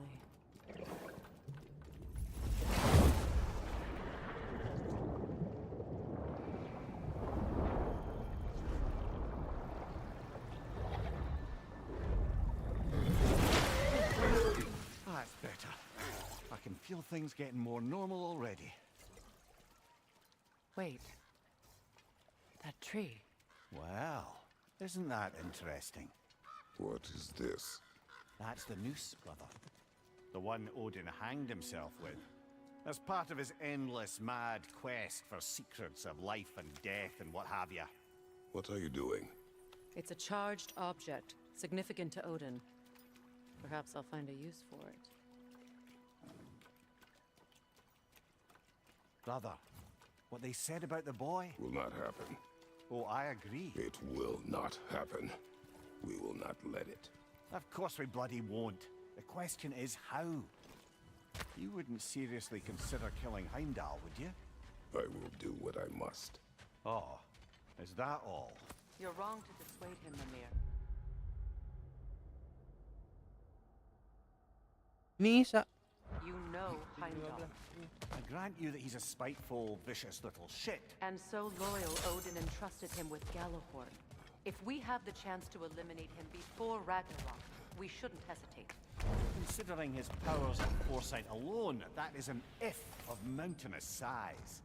That's better. I can feel things getting more normal already. Wait. That tree. Well, isn't that interesting? What is this? That's the noose, brother. The one Odin hanged himself with. As part of his endless, mad quest for secrets of life and death and what have you. What are you doing? It's a charged object, significant to Odin. Perhaps I'll find a use for it. Brother, what they said about the boy? Will not happen. Oh, I agree. It will not happen. We will not let it. Of course we bloody won't. The question is how. You wouldn't seriously consider killing Heimdall, would you? I will do what I must. Oh, is that all? You're wrong to dissuade him, Mimir. Nisa. You know Heimdall. I grant you that he's a spiteful, vicious little shit. And so loyal, Odin entrusted him with Gjallarhorn. If we have the chance to eliminate him before Ragnarok, we shouldn't hesitate. Considering his powers and foresight alone, that is an if of mountainous size.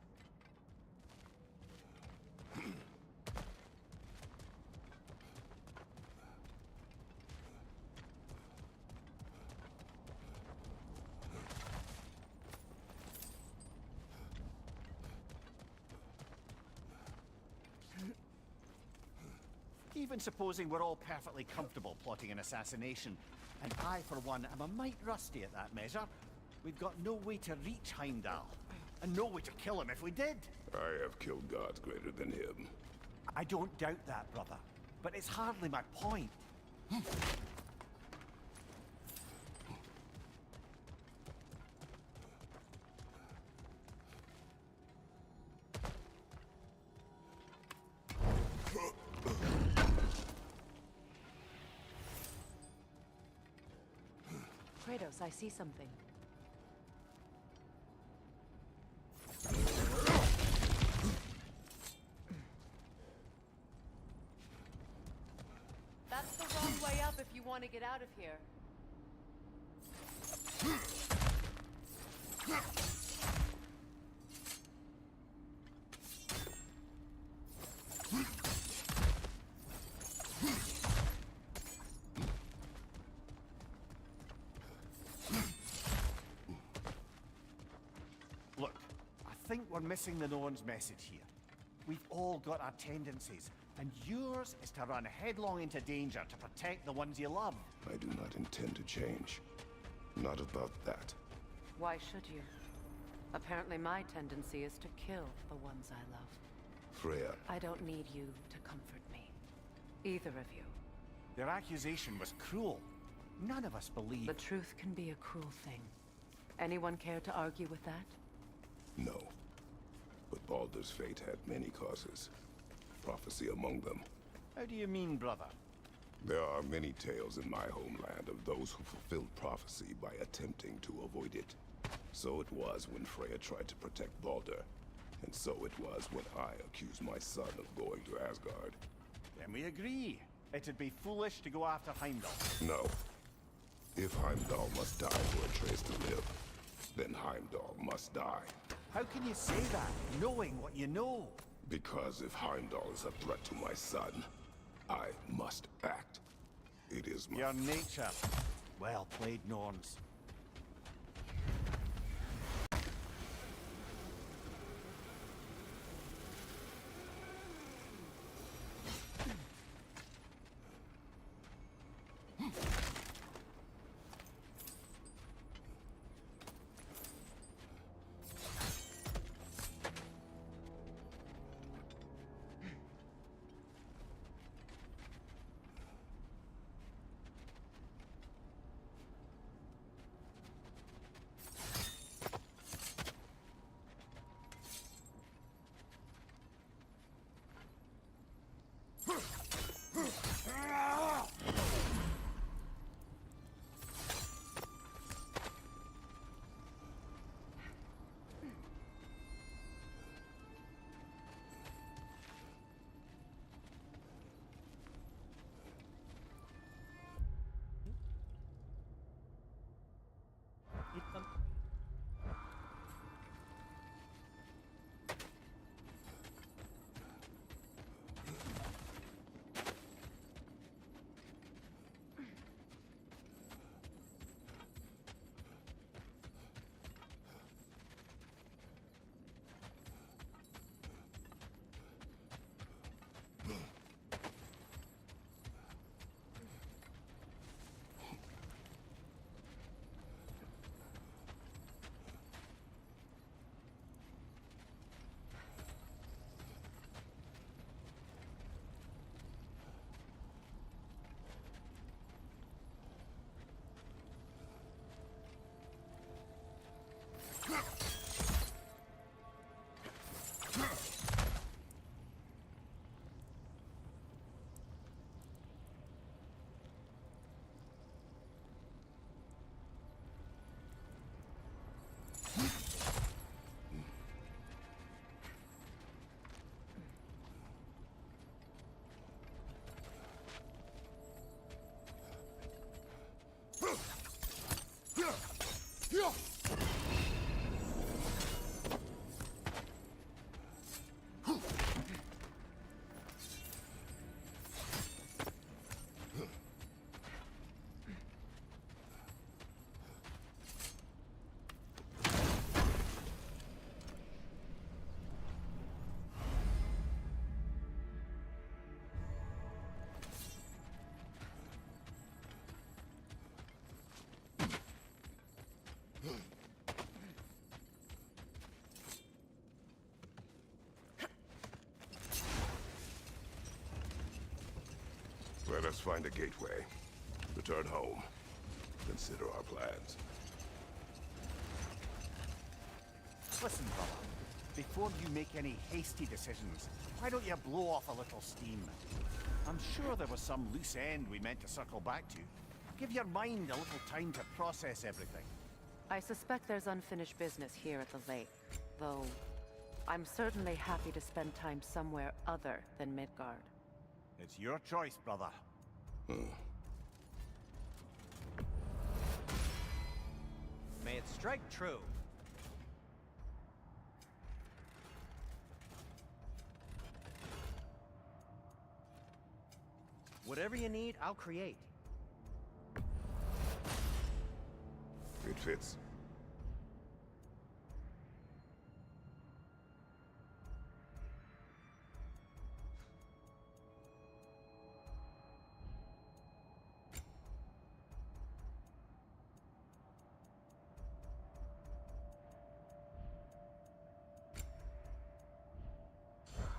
Even supposing we're all perfectly comfortable plotting an assassination, and I, for one, am a mite rusty at that measure, we've got no way to reach Heimdall, and no way to kill him if we did. I have killed gods greater than him. I don't doubt that, brother, but it's hardly my point. Kratos, I see something. That's the wrong way up if you want to get out of here. Look, I think we're missing the Norn's message here. We've all got our tendencies, and yours is to run headlong into danger to protect the ones you love. I do not intend to change. Not about that. Why should you? Apparently my tendency is to kill the ones I love. Freya, I don't need you to comfort me. Either of you. Their accusation was cruel. None of us believe. The truth can be a cruel thing. Anyone care to argue with that? no. But Baldur's fate had many causes. Prophecy among them. How do you mean, brother? There are many tales in my homeland of those who fulfilled prophecy by attempting to avoid it. So it was when Freya tried to protect Baldur. And so it was when I accused my son of going to Asgard. Then we agree. It'd be foolish to go after Heimdall. No. If Heimdall must die for Atreus to live, then Heimdall must die. How can you say that, knowing what you know? Because if Heimdall is a threat to my son, I must act. It is my... Your nature. Well played, Norns. Let us find a gateway. Return home. Consider our plans. Listen, brother. Before you make any hasty decisions, why don't you blow off a little steam? I'm sure there was some loose end we meant to circle back to. Give your mind a little time to process everything. I suspect there's unfinished business here at the lake, though I'm certainly happy to spend time somewhere other than Midgard. It's your choice, brother. May it strike true. Whatever you need, I'll create. It fits.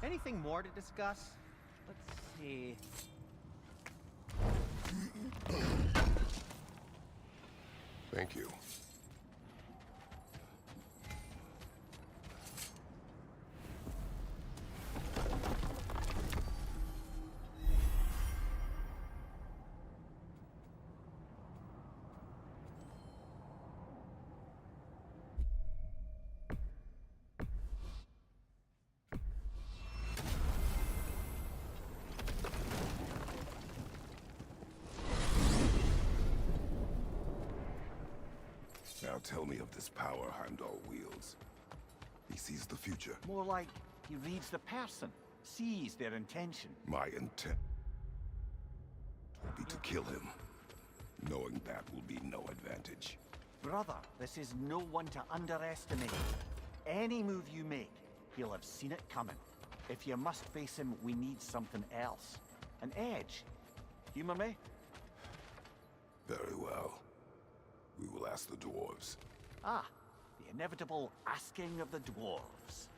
Anything more to discuss? Let's see. Thank you. Now tell me of this power Heimdall wields. He sees the future. More like he reads the person, sees their intention. My intent will be to kill him. Knowing that will be no advantage. Brother, this is no one to underestimate. Any move you make, he'll have seen it coming. If you must face him, we need something else. An edge. Humor me? Very well. We will ask the dwarves. Ah, the inevitable asking of the dwarves.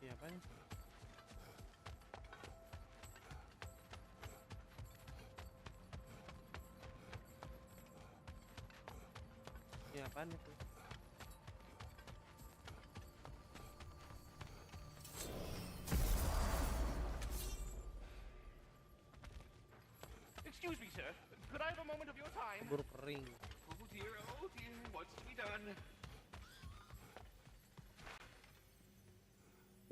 Iya apaan? Iya apaan itu? Excuse me, sir. Could I have a moment of your time? Keburu kering. Oh dear, what's to be done?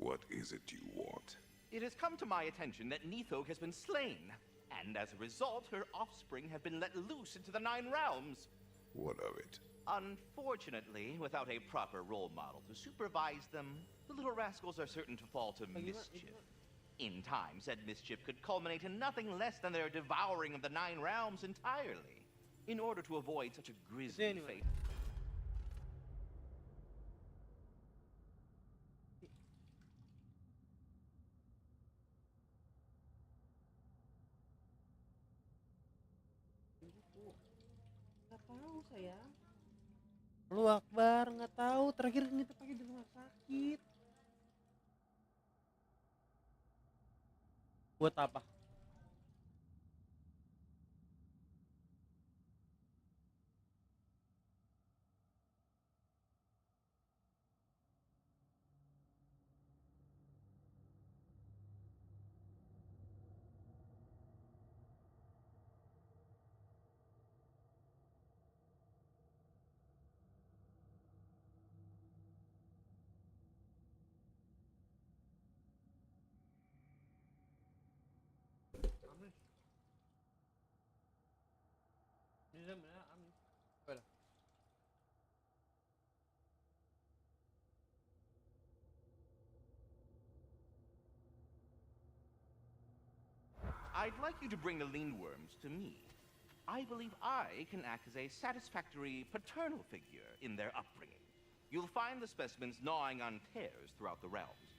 What is it you want? It has come to my attention that Nithog has been slain, and as a result, her offspring have been let loose into the Nine Realms. What of it? Unfortunately, without a proper role model to supervise them, the little rascals are certain to fall to mischief. In time, said mischief could culminate in nothing less than their devouring of the Nine Realms entirely. In order to avoid such a grisly fate. Nggak tahu sayang. Lu Akbar nggak tahu. Terakhir kita pakai di rumah sakit. Buat apa? I'd like you to bring the Lindworms to me. I believe I can act as a satisfactory paternal figure in their upbringing. You'll find the specimens gnawing on tears throughout the realms.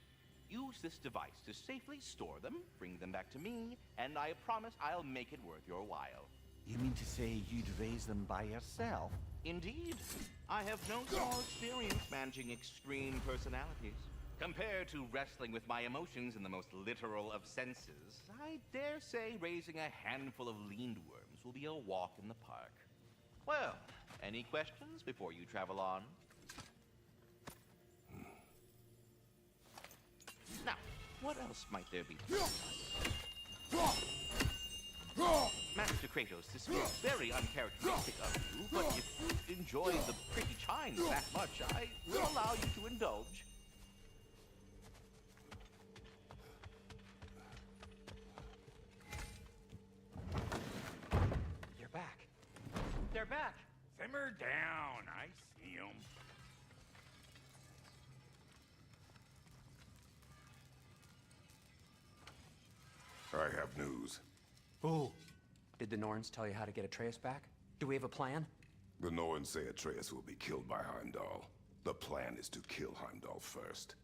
use this device to safely store them, bring them back to me, and I promise I'll make it worth your while. You mean to say you'd raise them by yourself? Indeed. I have no small experience managing extreme personalities. Compared to wrestling with my emotions in the most literal of senses, I dare say raising a handful of leaned worms will be a walk in the park. Well, any questions before you travel on? Now, what else might there be? Master Kratos, this feels very uncharacteristic of you, but if you enjoy the pretty chimes that much, I will allow you to indulge. You're back. They're back. Simmer down. I see 'em. I have news. Oh. Did the Norns tell you how to get Atreus back? Do we have a plan? The Norns say Atreus will be killed by Heimdall. The plan is to kill Heimdall first.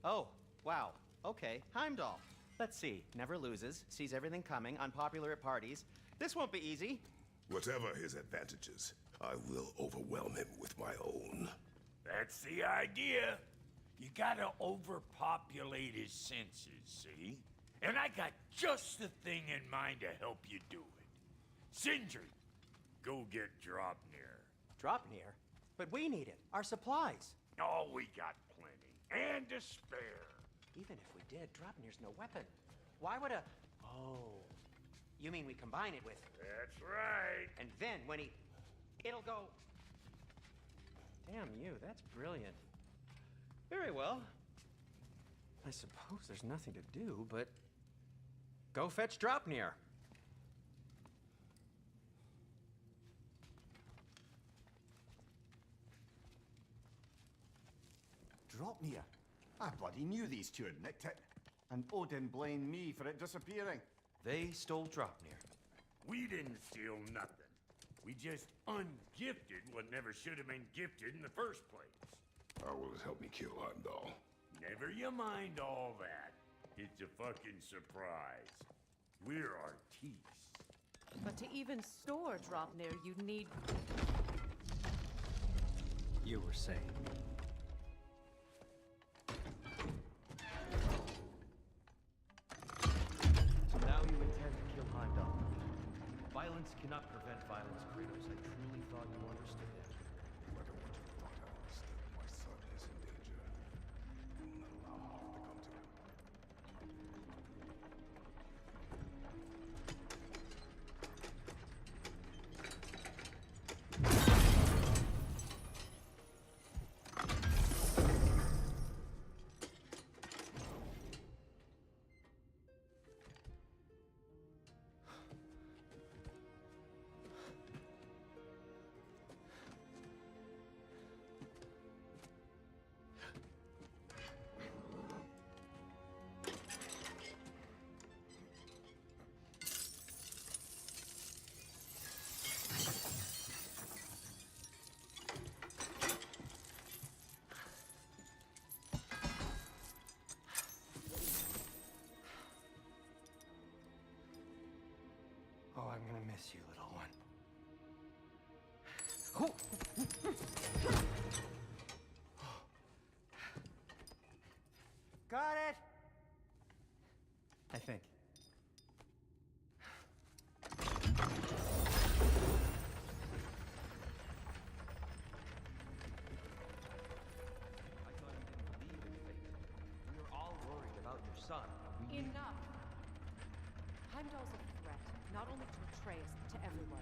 Oh, wow. Okay, Heimdall. Let's see. Never loses, sees everything coming, unpopular at parties. This won't be easy. Whatever his advantages, I will overwhelm him with my own. That's the idea. You gotta overpopulate his senses, see? And I got just the thing in mind to help you do it. Sindri, go get Dropnir. Dropnir? But we need it. Our supplies. Oh, we got plenty. And to spare. Even if we did, Dropnir's no weapon. Why would a... Oh. You mean we combine it with... That's right. And then when he... It'll go... Damn you, that's brilliant. Very well. I suppose there's nothing to do, but... Go fetch Dropnir. Dropnir? I bloody knew these two had nicked it. And Odin blamed me for it disappearing. They stole Dropnir. We didn't steal nothing. We just ungifted what never should have been gifted in the first place. How will it help me kill Heimdall? Never you mind all that. It's a fucking surprise. We're artistes. But to even store Dropnir, you need... You were saying. So now you intend to kill Heimdall. Violence cannot prevent violence, Kratos. I truly thought you understood that. No matter what you thought I understood, my son is in danger. I will not allow harm to come to him. Oh, I'm gonna miss you, little one. Got it! I think. I thought you didn't believe in fate. We were all worried about your son. Enough! Heimdall's a threat, not only to Atreus, but to everyone.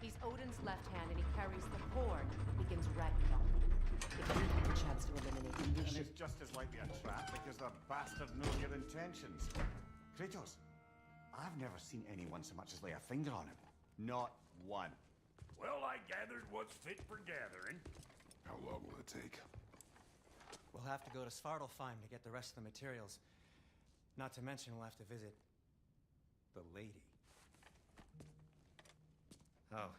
He's Odin's left hand, and he carries the horn that begins Ragnarok. If we have the chance to eliminate him, we And should... it's just as likely a trap because the bastard knows your intentions. Kratos, I've never seen anyone so much as lay a finger on him. Not one. Well, I gathered what's fit for gathering. How long will it take? We'll have to go to Svartalfheim to get the rest of the materials. Not to mention we'll have to visit the lady. Oh.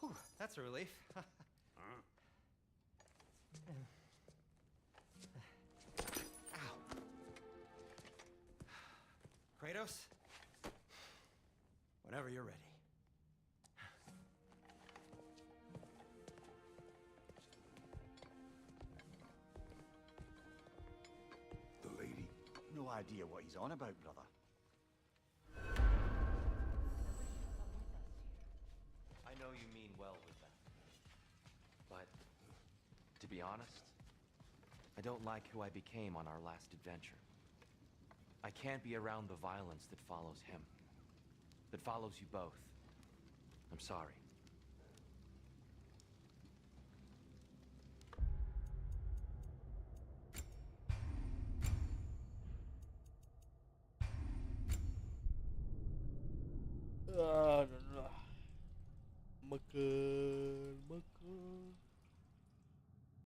Whew, that's a relief. Huh? Kratos? Whenever you're ready. The lady? No idea what he's on about, brother. I know you mean well with that. But, to be honest, I don't like who I became on our last adventure. I can't be around the violence that follows him. That follows you both. I'm sorry. Aduh. Makan.